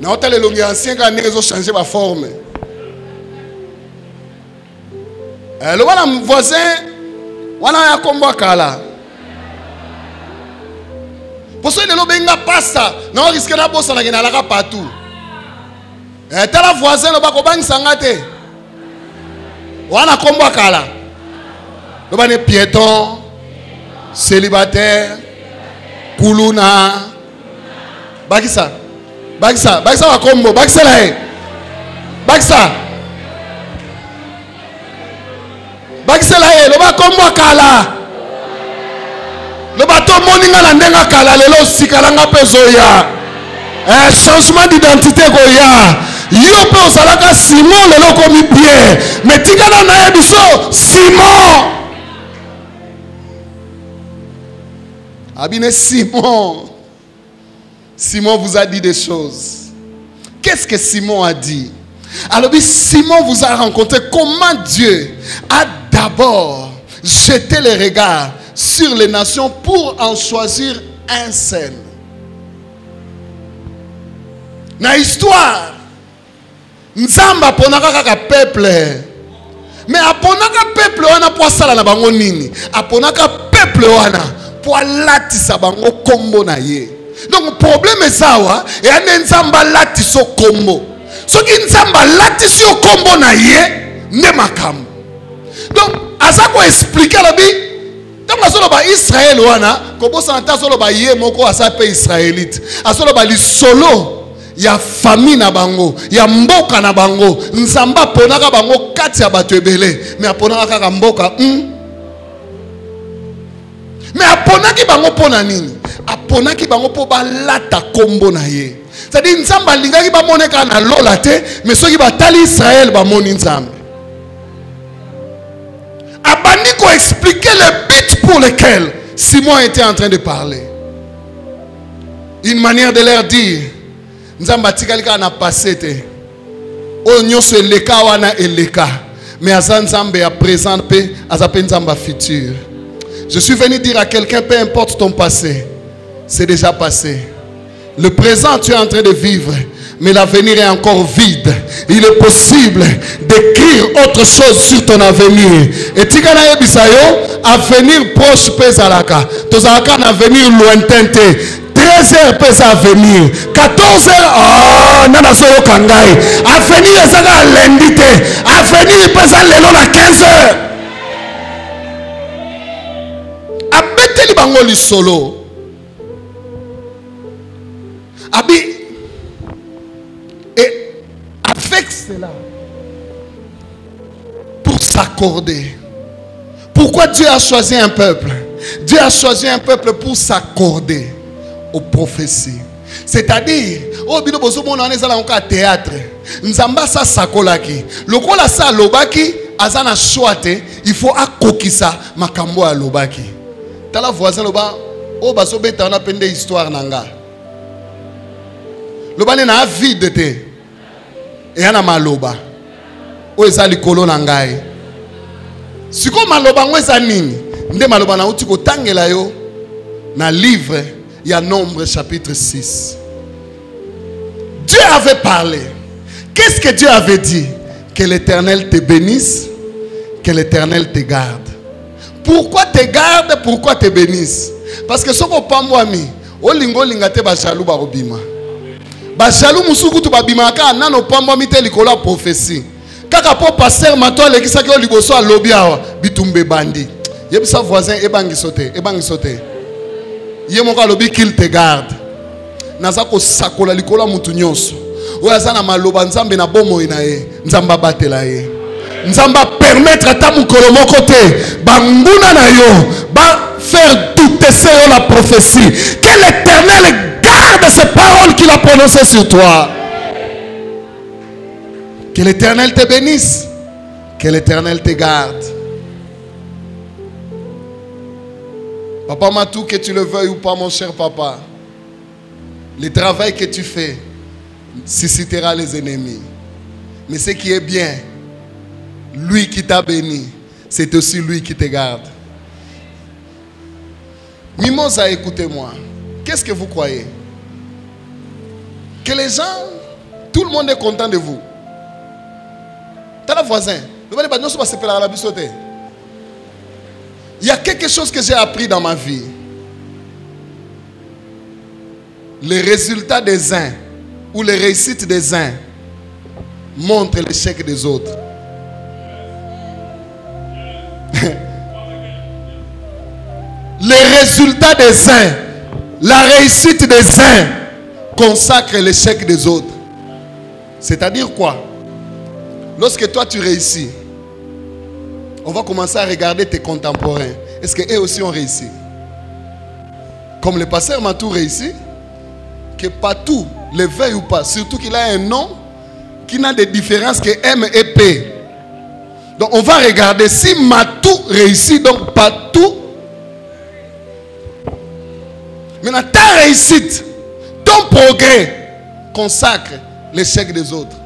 na hôtel elongi ancien ka ndenge zo changer ba forme le wana voisin wana ya kombo kala poso lelo benga pasta na risque na bossa na ngena la partout tala voisin lo bako bangisa ngate wana kombo kala lo bane piéton célibataire, kuluna, bakisa, wa kombo, bakisa la bakisa la lo ba kombo kala, lo ba to moninga la ndenga kala lelo sikalanga pezoya, changement d'identité goya. Yo pe osalaka Simon lelo komi Pierre, mais tikana na biso Simon. Abine Simon. Simon vous a dit des choses. Qu'est-ce que Simon a dit? Alors Simon vous a rencontré comment Dieu a d'abord jeté les regards sur les nations pour en choisir un seul. Na histoire Nzamba ponaka kaka peuple, mais aponaka peuple wana po sala na bango nini? Aponaka peuple wana po latisa bango kombo na ye. Donc problème esawa e ane Nzamba latiso kombo. Soki Nzamba latiso kombo na ye ne makambo. Donc azako expliquer la bi donc asolo ba Israël wana kobosa nta solo ba ye moko asape israélite. Asolo ba li solo ya famille na bango, ya mboka na bango, Nzamba ponaka bango kati ya bato ebele, mais aponaka kaka mboka. Mais aponaki bango pona nini? Aponaki bango po balata kombo na ye. C'est-à-dire Nzamba lingaki ba moneka na lola te, mais soki batali Israël ba moni Nzamba. Abandi ko expliquer le but pour lequel Simon était en train de parler. Une manière de leur dire Nzamba tikalika na passé te. O nyonso eleka wana eleka. Mais aza Nzambe ya présent pe azape Nzamba futur. Je suis venu dire à quelqu'un, peu importe ton passé, c'est déjà passé. Le présent tu es en train de vivre, mais l'avenir est encore vide. Il est possible d'écrire autre chose sur ton avenir. Et tikana yebisayo, avenir proche pezalaka. Tozalaka un avenir lointain te. 13h peut à venir, 14h, oh, nana soyo kangai. Avenir ezaka lundi te, avenir peut à lelo na 15h. Abeteli bango li solo. Abi, et avec cela, pour s'accorder. Pourquoi Dieu a choisi un peuple? Dieu a choisi un peuple pour s'accorder aux prophéties. C'est-à-dire, au bino bozo mona nezala nka théâtre. Nzamba sa sakolaki. Lokola sa lobaki azana choite, il faut akokisa makambo a lobaki. Tala voisin loba o baso beta na pende histoire nanga. Loba na vide te. Et ana maloba. O ezali kolo nangai. Siko maloba ngweza nini? Nde maloba na uti ko tangela yo na livre. Il y a Nombre chapitre 6. Dieu avait parlé. Qu'est-ce que Dieu avait dit? Que l'Éternel te bénisse, que l'Éternel te garde. Pourquoi te garde? Pourquoi te bénisse? Parce que ce qu'on pas moi mi, o lingo lingate ba jalou ba robima. Ba jalou musuku tu ba bimaka nano pa moi mi te likola prophétie. Kaka po pasteur mato le kisaki o liboso a lobiawa bitumbe bandi. Yebisa voisin ebangi sote. Yemoka lobi qu'il te garde. Nazako sakola likola mutu nyonso. Oyazana maloba Nzambe na bomo inaye. Nzamba batela ye. Nzamba permettre à ta mukolo moko te banguna na yo ba faire douter sur la prophétie. Que l'Éternel garde ces paroles qu'il a prononcées sur toi. Que l'Éternel te bénisse. Que l'Éternel te garde. Papa Matou, que tu le veuilles ou pas, mon cher papa, le travail que tu fais suscitera les ennemis. Mais ce qui est bien, lui qui t'a béni, c'est aussi lui qui te garde. Mimosa, écoutez-moi. Qu'est-ce que vous croyez? Que les gens, tout le monde est content de vous. T'as le voisin. Il y a quelque chose que j'ai appris dans ma vie. Les résultats des uns ou les réussites des uns montrent l'échec des autres. Les résultat des uns, la réussite des uns consacre l'échec des autres. C'est-à-dire quoi? Lorsque toi tu réussis, on va commencer à regarder tes contemporains. Est-ce qu'eux aussi ont réussi? Comme le pasteur Matou réussi, que partout, le veuille ou pas, surtout qu'il a un nom qui n'a de différences que M et P. Donc on va regarder si Matou réussit, donc partout. Maintenant, ta réussite, ton progrès consacre l'échec des autres.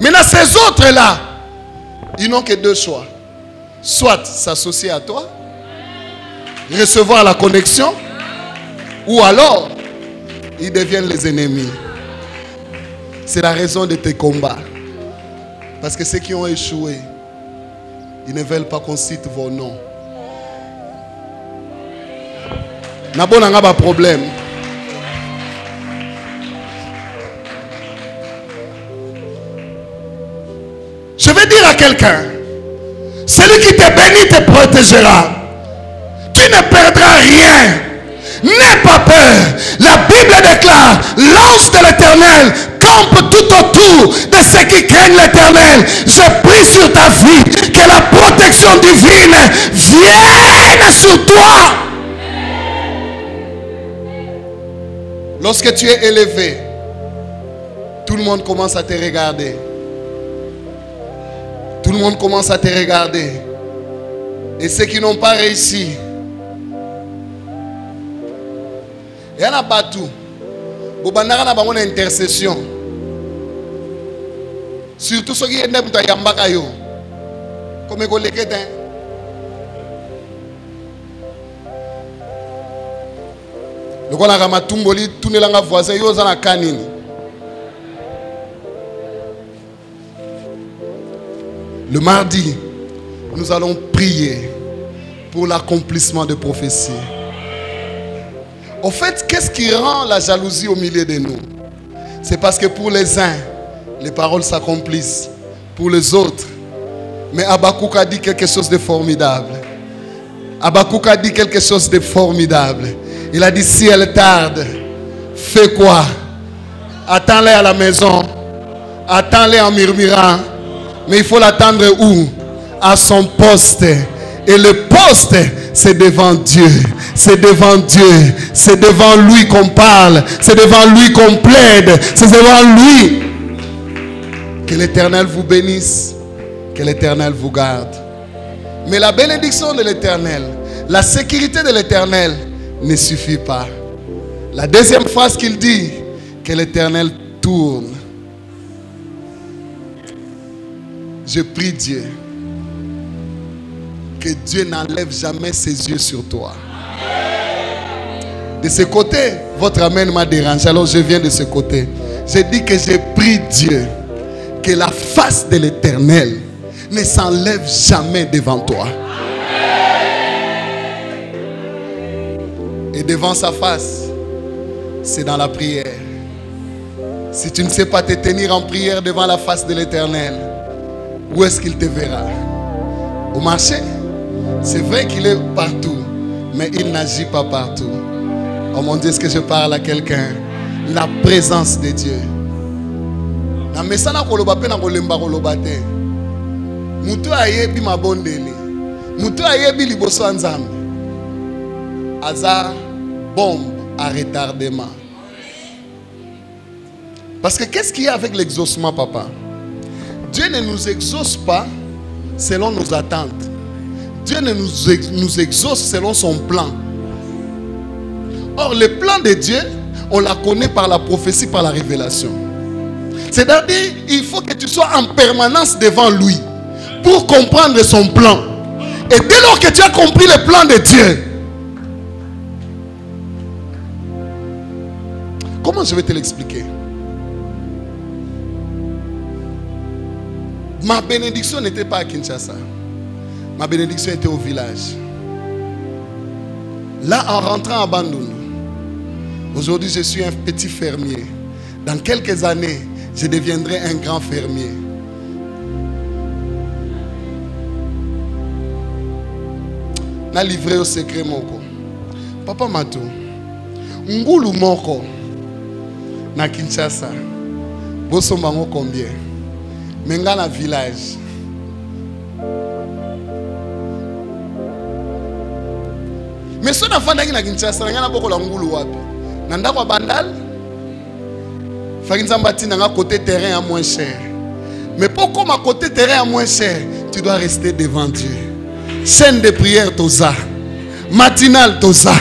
Maintenant, ces autres-là, ils n'ont que deux choix. Soit s'associer à toi, recevoir la connexion, ou alors, ils deviennent les ennemis. C'est la raison de tes combats. Parce que ceux qui ont échoué, ils ne veulent pas qu'on cite vos noms. N'a pas problème. Je vais dire à quelqu'un, celui qui te bénit te protégera. Tu ne perdras rien. N'aie pas peur. La Bible déclare, l'ange de l'Éternel campe tout autour de ceux qui craignent l'Éternel. Je prie sur ta vie que la protection divine vienne sur toi. Lorsque tu es élevé, tout le monde commence à te regarder. Tout le monde commence à te regarder. Et ceux qui n'ont pas réussi, il y en a pas tout. Il y a une intercession. Surtout ceux qui sont dans Yambakayo. Comme ils le disent. Le gars n'a pas tumboli, tout le monde voisin, il y a un canine. Le mardi, nous allons prier pour l'accomplissement de prophéties. Au fait, qu'est-ce qui rend la jalousie au milieu de nous? C'est parce que pour les uns, les paroles s'accomplissent. Pour les autres, mais Habakkuk a dit quelque chose de formidable. Habakkuk a dit quelque chose de formidable. Il a dit, si elle tarde, fais quoi? Attends-les à la maison. Attends-les en murmurant. Mais il faut l'attendre où? À son poste. Et le poste, c'est devant Dieu. C'est devant Dieu. C'est devant lui qu'on parle. C'est devant lui qu'on plaide. C'est devant lui. Que l'Éternel vous bénisse. Que l'Éternel vous garde. Mais la bénédiction de l'Éternel, la sécurité de l'Éternel ne suffit pas. La deuxième phrase qu'il dit, que l'Éternel tourne. Je prie Dieu que Dieu n'enlève jamais ses yeux sur toi. De ce côté, votre amen m'a dérangé, alors je viens de ce côté. Je dis que je prie Dieu que la face de l'Éternel ne s'enlève jamais devant toi. Et devant sa face, c'est dans la prière. Si tu ne sais pas te tenir en prière devant la face de l'Éternel, où est-ce qu'il te verra? Au marché? C'est vrai qu'il est partout, mais il n'agit pas partout. Oh mon Dieu, est-ce que je parle à quelqu'un? La présence de Dieu. Mutu ayebi mabondeli. Mutu ayebi liboso nzambe. Aza bombe à retardement. Parce que qu'est-ce qu'il y a avec l'exaucement, papa? Dieu ne nous exauce pas selon nos attentes. Dieu ne nous exauce selon son plan. Or, le plan de Dieu, on la connaît par la prophétie, par la révélation. C'est-à-dire, il faut que tu sois en permanence devant lui pour comprendre son plan. Et dès lors que tu as compris le plan de Dieu, comment je vais te l'expliquer? Ma bénédiction n'était pas à Kinshasa. Ma bénédiction était au village. Là, en rentrant à Bandung, aujourd'hui, je suis un petit fermier. Dans quelques années, je deviendrai un grand fermier. na livré au secret moko. Papa Matou, ngulu moko na Kinshasa. Bosombango combien? Menga na village. Mais si on a fait na Kinshasa, on a beaucoup de ngulu wapi. Nanda kwa bandal. Fakinzambati na côté terrain à moins cher. Mais pour comme à côté terrain à moins cher, tu dois rester devant Dieu. Chaîne de prière toza, matinale toza,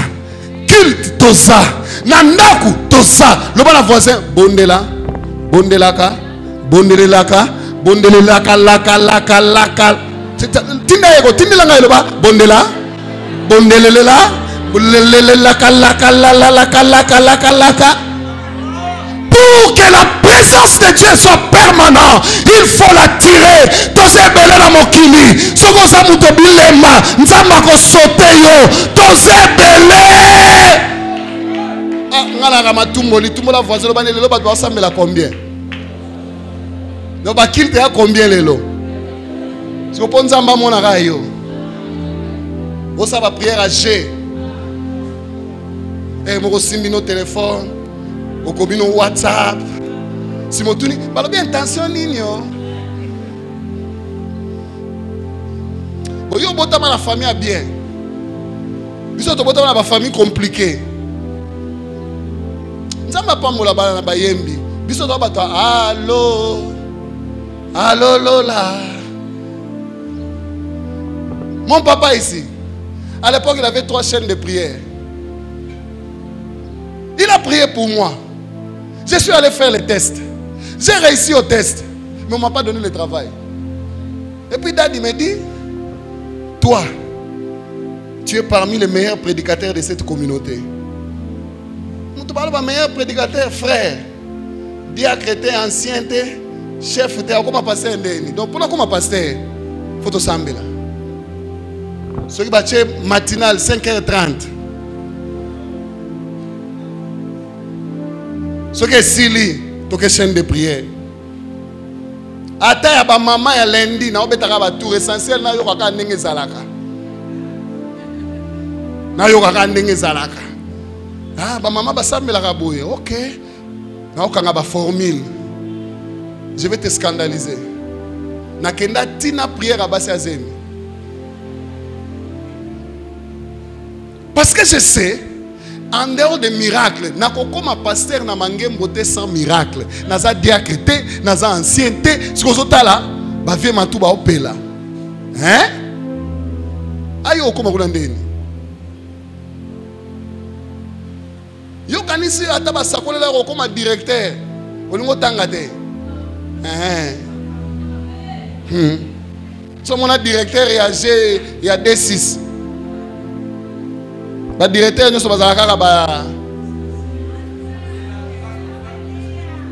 culte toza, nandaku toza. Le bon voisin bondela, bondelaka, bondelaka, bondelaka, laka. Tinda ego, tindela ngai le ba bondela, bondelela, laka. Pour que la présence de Dieu soit permanente, il faut l'attirer. Tose belé na mokili. Soko sa muto bilema, nzamba ko sote yo. Tose belé. Ah, ngala kama tumboli, tumbola voisin lo bane lelo ba doit sambela combien? No ba kilte ya combien lelo? Si on nzamba mona ka yo. O sa ba prière à G. Eh mo ko simbi no téléphone. Au combino WhatsApp. Si mon tourni, pas bien intention nino. Yo bota la famille a bien. Biso to bota la famille compliquée. Nzamba pa mola ba na bayembi. Biso to bata allo. Allo lola. Mon papa ici, à l'époque il avait 3 chaînes de prière. Il a prié pour moi. Je suis allé faire les tests. J'ai réussi au test. Mais on ne m'a pas donné le travail. Et puis Daddy me dit, toi, tu es parmi les meilleurs prédicateurs de cette communauté. Nous te parlons de meilleur prédicateur, frère. Diacre, ancien, chef, comment passer. Donc pour comment passer, il faut te sembler. Ce qui est matinal, 5h30. Ce qui est Sili, tu es chaîne de prière. Ata ya ba maman ya lundi na obetaka ba tour essentiel na yokaka ndenge zalaka. Na yokaka ndenge zalaka. Ah ba maman ba sambelaka boye. OK. Na okanga ba formule. Je vais te scandaliser. Na kenda tina prière abasi azemi. Parce que je sais en dehors des miracles, na kokoma pasteur na mangembo te sans miracle. Naza diacre te, naza ancien te, ce que zotala ba vie matu ba opela. Hein? Ayo okoma kuna ndeni. Yo kanisi ata ba sakolela okoma directeur. Olingo tanga te. So mon directeur réagé il y a D6. Le directeur nous sommes à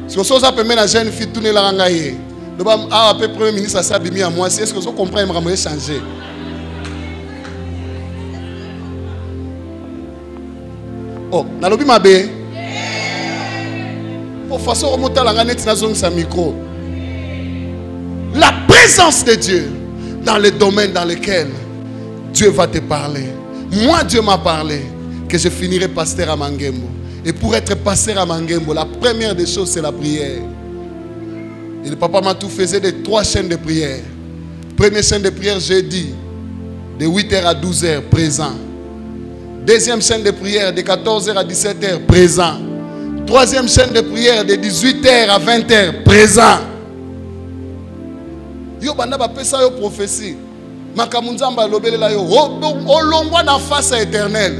si vous avez une jeune fille tourner la rangaye, le premier ministre a s'abîmé à moi. Est-ce que vous comprenez que je vais changer? Oh, na lobi mabe. Pour façon remonter la ganette na zone sa micro. La présence de Dieu dans les domaines dans lesquels Dieu va te parler. Moi, Dieu m'a parlé que je finirai pasteur à Mangembo. Et pour être pasteur à Mangembo, la première des choses, c'est la prière. Et le papa Matou faisait des 3 chaînes de prière. Première chaîne de prière, jeudi, de 8h à 12h, présent. Deuxième chaîne de prière, de 14h à 17h, présent. Troisième chaîne de prière, de 18h à 20h, présent. Yo banda ba pesa yo prophétie. Makamunzamba lobelela yo olongwa na face éternelle.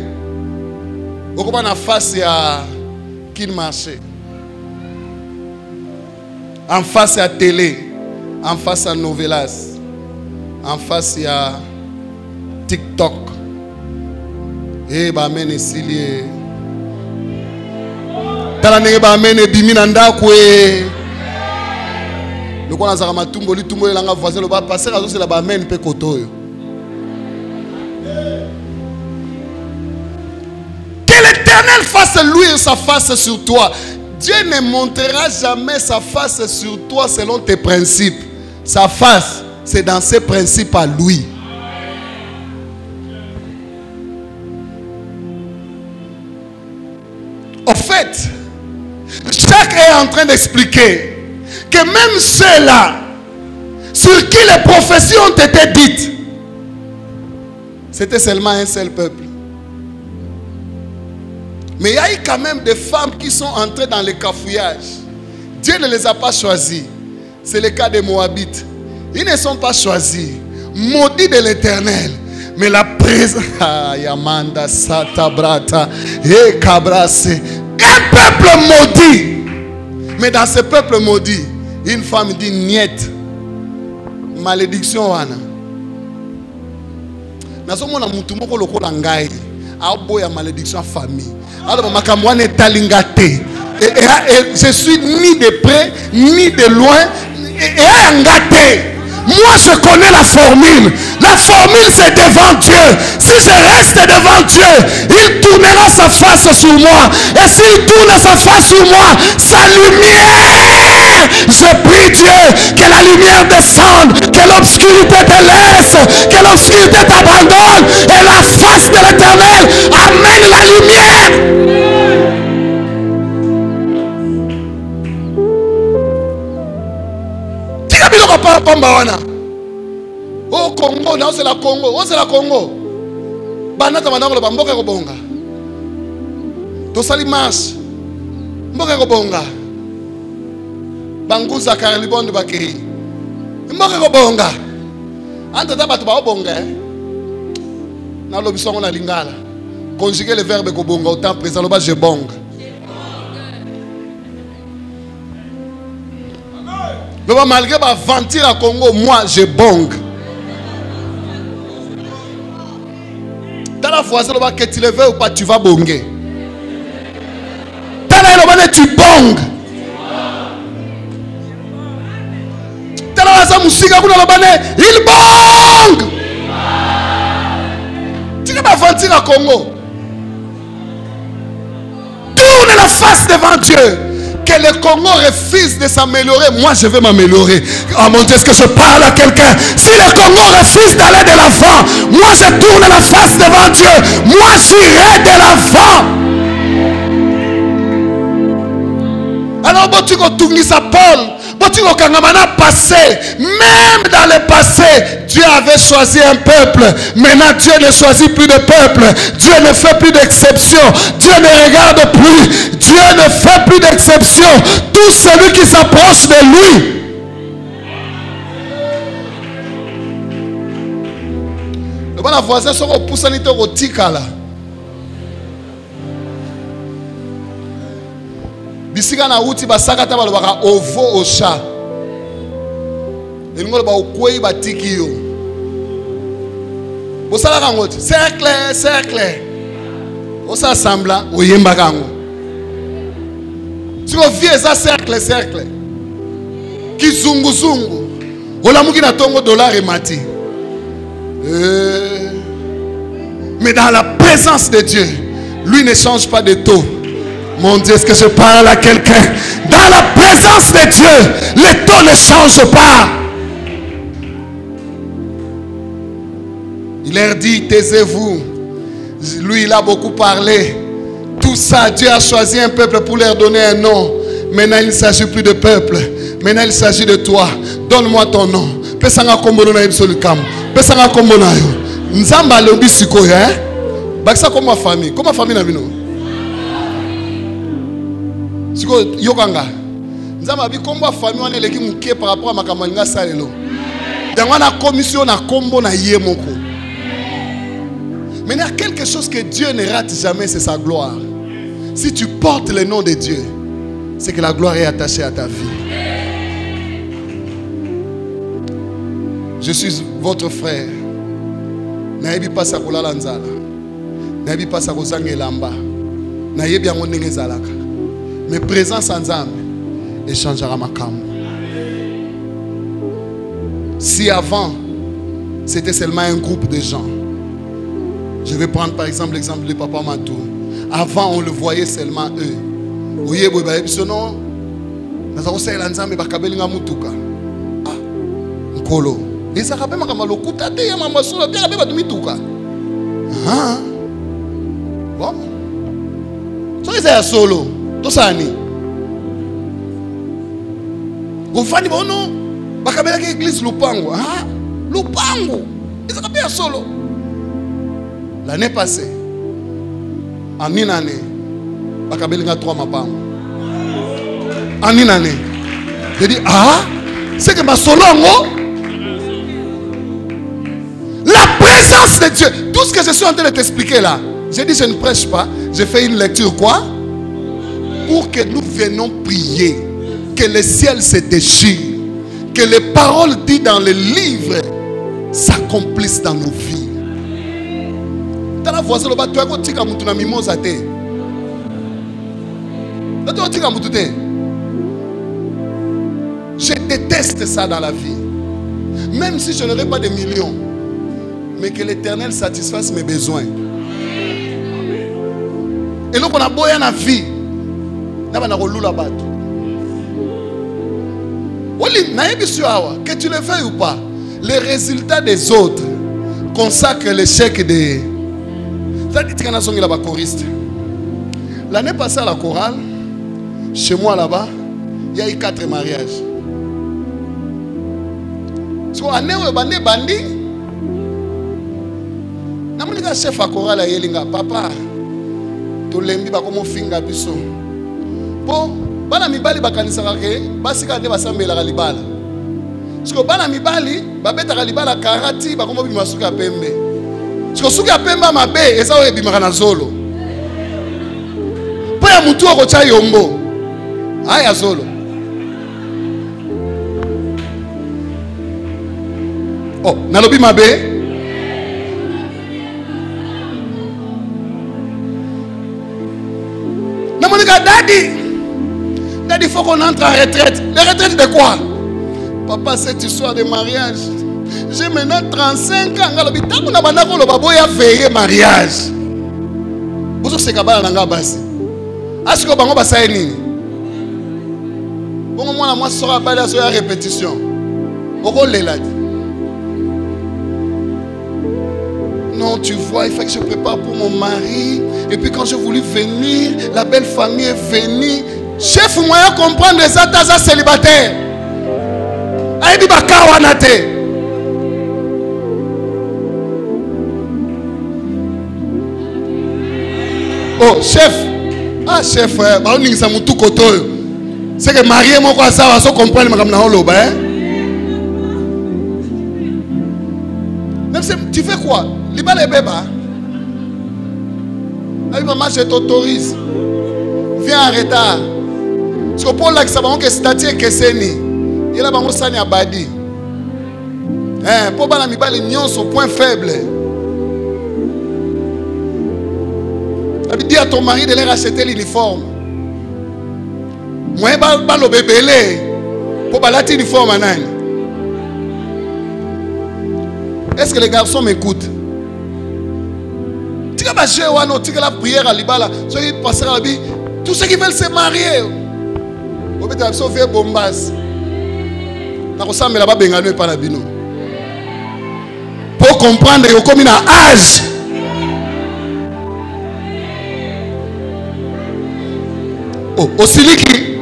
Okoma na face ya kin marché. En face à télé, en face à novelas, en face à TikTok. Eh ba mene silie. Tala nenge ba mene bimina ndako e. Le quoi na zama tumboli tumboli langa voisin le ba passer à c'est la ba mene pe koto. Que l'Éternel fasse louer sa face sur toi. Dieu ne montrera jamais sa face sur toi selon tes principes. Sa face, c'est dans ses principes à lui. En fait, Jacques est en train d'expliquer que même ceux-là sur qui les prophéties ont été dites, c'était seulement un seul peuple. Mais il y a eu quand même des femmes qui sont entrées dans le cafouillage. Dieu ne les a pas choisis. C'est le cas des Moabites. Ils ne sont pas choisis. Maudits de l'Éternel. Mais la présence... Yamanda, Satabrata, Kabrase. Un peuple maudit. Mais dans ce peuple maudit, une femme dit niet. Malédiction wana. Nazomona mutu moko lokola ngai. Aboya malédiction famille. Alors makamwane talingate. Et je suis ni de près ni de loin et engagé. Moi je connais la formule. La formule c'est devant Dieu. Si je reste devant Dieu, il tournera sa face sur moi. Et s'il tourne sa face sur moi, sa lumière, je prie Dieu que la lumière descende, que l'obscurité te laisse, que l'obscurité t'abandonne et la face de l'Éternel amène la lumière. Oh Congo, non c'est la Congo, oh c'est la Congo. Banata banako ba mboka ko bonga. To sali marche. Mboka ko bonga. Banguza karalibondo bakei. Mboka ko bonga. Anta tabatu ba bonga. Na lobi songo na lingala. Conjuguer le verbe ko bonga au temps présent loba je bonga. Malgré ma venture à Congo, moi je bong. T'as la voisin que tu le veux ou pas, tu vas bonger. T'as la voisin tu bong. T'as la voisin musica il bong. Tu n'as pas venture à Congo. Tourne la face devant Dieu. Que le Congo refuse de s'améliorer, moi je vais m'améliorer. Oh mon Dieu, est-ce que je parle à quelqu'un? Si le Congo refuse d'aller de l'avant, moi je tourne la face devant Dieu. Moi j'irai de l'avant. Alors, bon, tu tournes sa Paul. Bon, tu passé. Même dans le passé, Dieu avait choisi un peuple. Maintenant, Dieu ne choisit plus de peuple. Dieu ne fait plus d'exception. Dieu ne regarde plus. Dieu ne fait plus d'exception. Tout celui qui s'approche de lui. Le bon voisin sera poussé au tikala. Bisika na uti basaka ta balobaka ovo au chat. Elingo ba okwei batiki yo. Bosala kango cercle cercle. Osa sambla oyemba kango. Siko vie za cercle cercle. Kizungu zungu. Olamuki na tongo dollar et mati. Mais dans la présence de Dieu, lui ne change pas de taux. Mon Dieu, est-ce que je parle à quelqu'un? Dans la présence de Dieu, les taux ne changent pas. Il leur dit, taisez-vous. Lui, il a beaucoup parlé. Tout ça, Dieu a choisi un peuple pour leur donner un nom. Maintenant, il ne s'agit plus de peuple. Maintenant, il s'agit de toi. Donne-moi ton nom. Pesanga kombono na ibsolukam. Pesanga kombono yo. Nzamba lobi sikoyo, hein? Bakisa comme ma famille. Comme ma famille na bino. Siko yokanga. Nzamba bi kombo famille wana eleki muke par rapport à makamanga salelo. Dans la commission na kombo na ye moko. Mais il y a quelque chose que Dieu ne rate jamais, c'est sa gloire. Si tu portes le nom de Dieu, c'est que la gloire est attachée à ta vie. Je suis votre frère. Nayebi pas sa kolala nzala. Nayebi pas sa kozanga elamba. Nayebi yango ndenge ezalaka. Mais présence en Nzambe échangera makambo. Si avant c'était seulement un groupe de gens, je vais prendre par exemple l'exemple de Papa Matou. Avant on le voyait seulement eux. Oye boy ba ebisono. Nazako sela Nzambe bakabelinga mutuka. Ah, nkolo. Et ça rappelle ma lokuta te ya mama solo te rappelle ba mituka. Ah. Bon. soki eza ya solo tosani ofandi bono bakabelaki église lupango. Ah, lupango ezaka mpe ya solo. L'année passée, en une année, bakabelinga 3 mapango. En une année. Je dis, ah, c'est que ma solongo, la présence de Dieu, tout ce que je suis en train de t'expliquer là, j'ai dit je ne prêche pas, j'ai fait une lecture quoi? Pour que nous venions prier, que le ciel se déchire, que les paroles dites dans les livres s'accomplissent dans nos vies. Je déteste ça dans la vie. Même si je n'aurai pas de millions, mais que l'Éternel satisfasse mes besoins. Et donc on a beau dans la vie, que tu le veuilles ou pas, les résultats des autres consacrent l'échec des... L'année passée à la chorale, chez moi là-bas, il y a eu 4 mariages. So année où bandi bandi, namunika chef à chorale à yelinga papa, to lembi ba komo finga biso. Po bana mibali bakanisa ke basika nde basambela ka libala. Siko bana mibali babeta libala karati ba komo bimasuka pembe. Siko suka pemba mabe eza oye bimaka na zolo. Po ya mutu ko cha yombo. Aya zolo. Oh, nalobi mabe. Namonika daddy. Daddy, faut qu'on entre en retraite. Les retraites de quoi? Papa, cette histoire de mariage. J'ai maintenant 35 ans. Nalobi tangu na banako lo babo ya veiller mariage. Bozo sekabala nanga basi. Asiko bango basaye nini? Bongo mwana moi sera bala so ya répétition. Boko leladi. Non, tu vois, il faut que je prépare pour mon mari. Et puis quand j'ai voulu venir, la belle famille est venue. Chef, moyen comprendre les atas célibataires. Aïe, baka wanate. Oh, chef. Ah, chef, bah on y a tout côté. C'est que marié, moi, quoi, ça va se comprendre, mais comme dans le bas. Tu fais quoi? Libala et bébé. Ah, maman, je t'autorise. Viens en retard. Parce que pour là, ça va que statue que c'est ni. Il a bango sani abadi. Pour bala mi bali nion son point faible. Dis à ton mari de leur acheter l'uniforme. Moi, balo bébélé. Pour balati l'uniforme à nani. Est-ce que les garçons m'écoutent? Tu as la prière à l'Ibala. Tous ceux qui veulent se marier. Pour comprendre, il y a comme un âge. Oh, au siliki.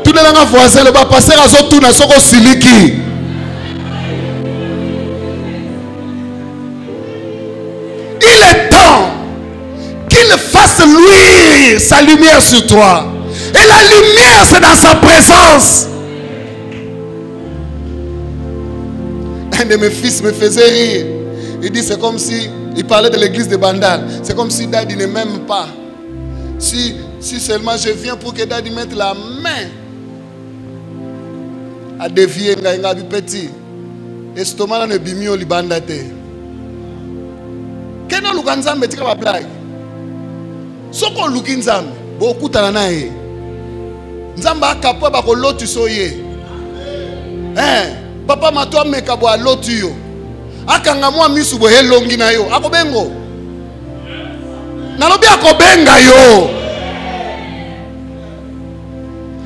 Tout le monde voisin, le bas passer à Zotou na soko siliki. Il est temps qu'il fasse luire sa lumière sur toi. Et la lumière, c'est dans sa présence. Un de mes fils me faisait rire. Il dit, c'est comme si, il parlait de l'église de Bandal. C'est comme si Daddy ne m'aime pas. Si seulement je viens pour que Daddy mette la main à dévier nga petit. Estomac ne bimio libanda te. Keno lukanzambe tika ba blague. Soko lukinzambe beaucoup tana ye. Nzamba akapwa ba ko lotu soye. Papa mato meka bo lotu yo. Akanga mwa misu bo helongi na yo. Akobengo. Nalobi akobenga yo.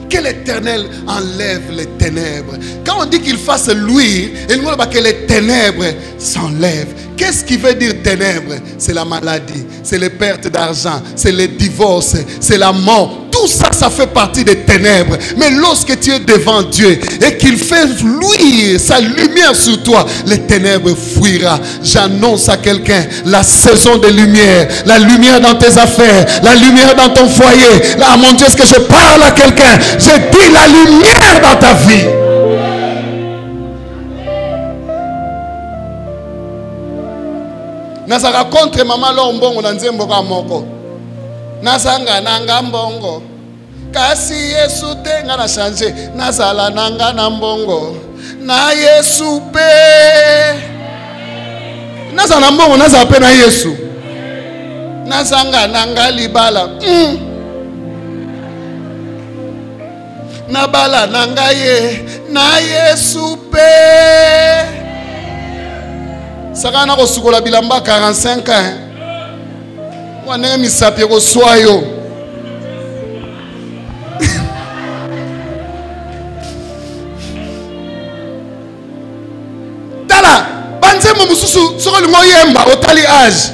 Que l'Éternel enlève les ténèbres. Quand on dit qu'il fasse luire, il nous dit que les ténèbres s'enlèvent. Qu'est-ce qui veut dire ténèbres? C'est la maladie, c'est les pertes d'argent, c'est les divorces, c'est la mort. Tout ça, ça fait partie des ténèbres. Mais lorsque tu es devant Dieu et qu'il fait luire sa lumière sur toi, les ténèbres fuira. J'annonce à quelqu'un la saison de lumière, la lumière dans tes affaires, la lumière dans ton foyer. Là, mon Dieu, est-ce que je parle à quelqu'un? Je dis la lumière dans ta vie. Nazara contre maman lombongo na nzembo ka moko. Nazanga nanga mbongo. Kasi Yesu te nga na changer. Nazala nanga na mbongo. Na Yesu pe. Nazala mbongo nazala pe na Yesu. Nazanga nanga libala. Na bala nanga ye. Na Yesu pe. Sakana ko sukola bilamba 45 ans. Wane misapi ko soyo. Tala, banzemo mususu soko lingo yemba otali âge.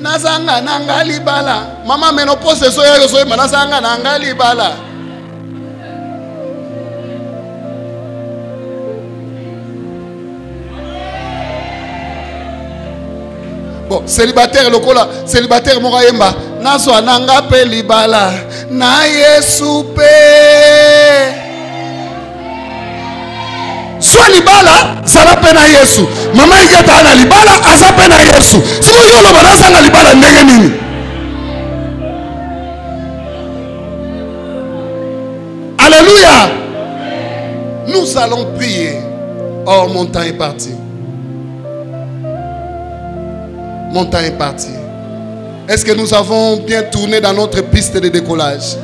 Nazanga nanga libala. Mama menopause so yo so yemba nazanga nanga libala. Bon, célibataire lokola, célibataire moraemba, naso ananga pe libala, na Yesu pe. Soit libala, ça la peine à Yesu. Maman igeta na libala, asa peine à Yesu. Si vous yolo banasa na libala ndenge nini. Alléluia. Nous allons prier. Or mon temps est parti. Mon temps est parti. Est-ce que nous avons bien tourné dans notre piste de décollage?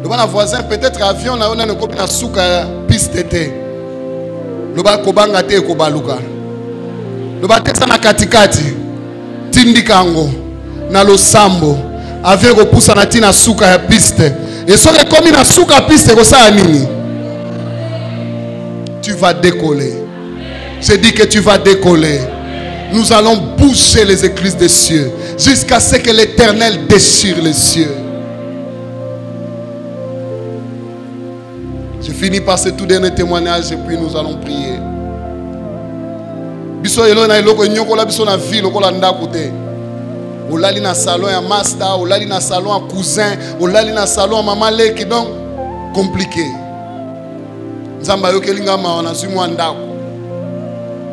Le bon voisin, peut-être avion, là on a une copine à souka piste. Le bas kobanga te kobaluka. Le bas texte na katikati. Tindikango. Na lo sambo. Avion ko poussa na tina souka piste. Et so les comme na souka piste ko sa nini. Tu vas décoller. Je dis que tu vas décoller. Nous allons boucher les écluses des cieux jusqu'à ce que l'Éternel déchire les cieux. Je finis par ce tout dernier témoignage et puis nous allons prier. Biso elo na eloko nyoko la biso na ville ko la ndako te. Olali na salon ya master, olali na salon ya cousin, olali na salon ya maman leki donc compliqué. Nzamba yo kelinga ma na zwi mwa ndako.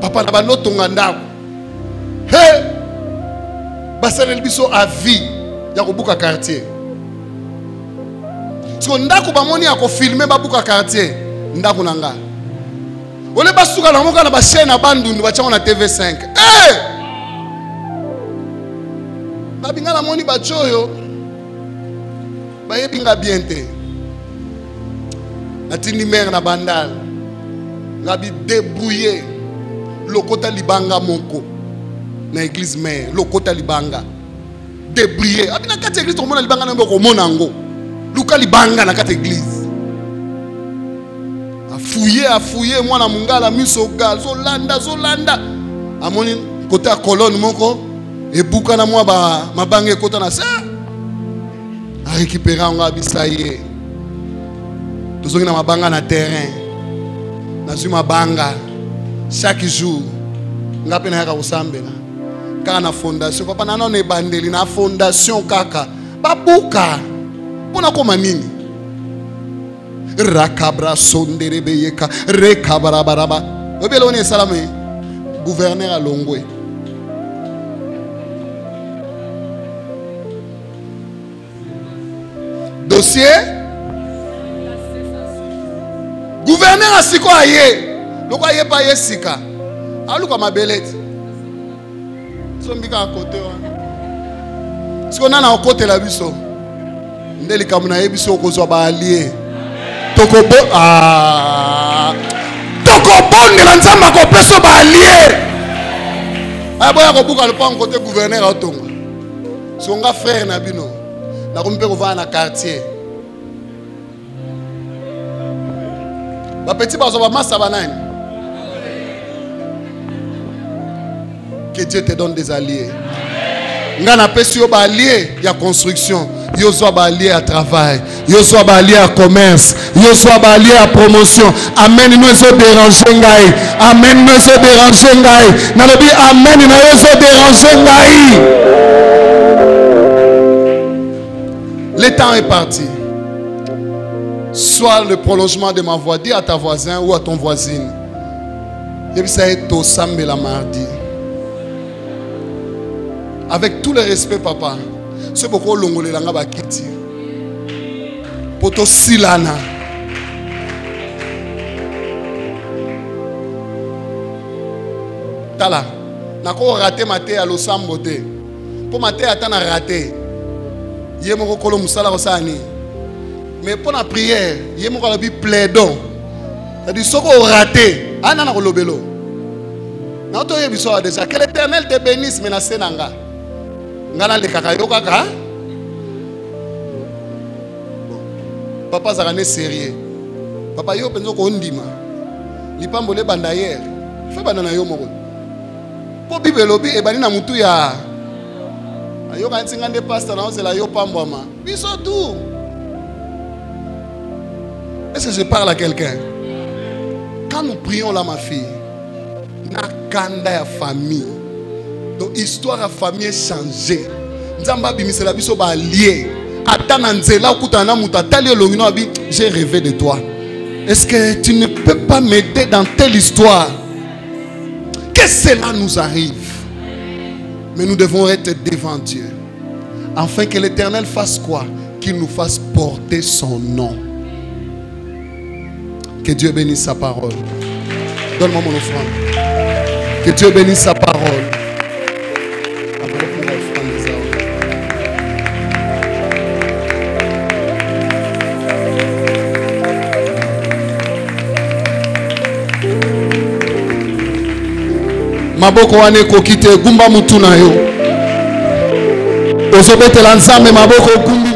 Papa na banoto ngandako. Hey! Basale biso à vie ya kobuka quartier. So ndako bamoni ya ko filmer babuka quartier, ndako nanga. Ole basuka na moka na ba chaîne na bandundu ba chango na TV5. Hey! Babinga na moni ba choyo. Ba yebinga bien te. Natindi mère na bandal. Ngabi débrouiller. Lokota libanga monko na église mère lokota libanga débrouiller abina kati église to mona libanga na mboko monango luka libanga na kati église a fouiller mwana mungala miso gal zolanda amoni côté à colonne moko et buka na mwa ba mabanga kota na ça a récupérer nga bisaye tozongi na mabanga na terrain na zuma banga. Chaque jour, nga pena yaka usambela. Kaka na fondation, papa na non ebandeli na fondation kaka. Babuka. Pona koma nini? Rakabra sondere beyeka, rekabara baraba. Obelo ni salame. Gouverneur à Longwe. Dossier. Gouverneur a siko aye. Loko aye pa yesika. Aluka mabelete. Sombika à côté wa. Si on a na côté la biso. Ndeli kamuna yebiso kozwa ba allié. Tokobo Tokobo na nzamba ko peso ba allié. Aboya ko buka le pa côté gouverneur atonga. Songa frère na bino. Na kompe ko va na quartier. Ba petit bazo ba massa banane. Que Dieu te donne des alliés. Ngana pesi yo ba allié ya construction. Yo soit allié à travail, yo soit allié à commerce, yo soit allié à promotion. Amen, nous sommes dérangés ngai. Amen, nous sommes dérangés ngai. Nalobi amen, nous sommes dérangés ngai. Le temps est parti. Soit le prolongement de ma voix, dis à ta voisin ou à ton voisine. Et puis ça est au samedi la mardi. Avec tout le respect, papa. C'est pourquoi l'ongolé langa bakiti. Poto silana. Tala. Nako raté maté à l'osamboté. Pour maté à tana raté. Yé moko kolo musala kosani. Mais pour la prière, yé moko la bi plaidon. C'est-à-dire soko raté. Anana kolobelo. Na to yebiso déjà que l'Éternel te bénisse menacé nanga. Ngana le kakayo kaka. Papa zarane sérieux. Papa yo penzo ko ndima. Lipambo le bandayer. Fe banana yo moko. Po bibelobi e bani na mutu ya. Ayo kan singande pasteur na ozela yo pambwama. Biso tout. Est-ce que je parle à quelqu'un? Quand nous prions là ma fille, na kanda ya famille. Donc histoire à famille est changée. Nzamba bimisela biso ba lié. Atana nzela kutana muta tali longino abi, j'ai rêvé de toi. Est-ce que tu ne peux pas m'aider dans telle histoire? Que cela nous arrive. Mais nous devons être devant Dieu. Afin que l'Éternel fasse quoi? Qu'il nous fasse porter son nom. Que Dieu bénisse sa parole. Donne-moi mon offrande. Que Dieu bénisse sa parole. Maboko wane kokite gumba mutuna yo. Ozobete lanzame maboko gumbi.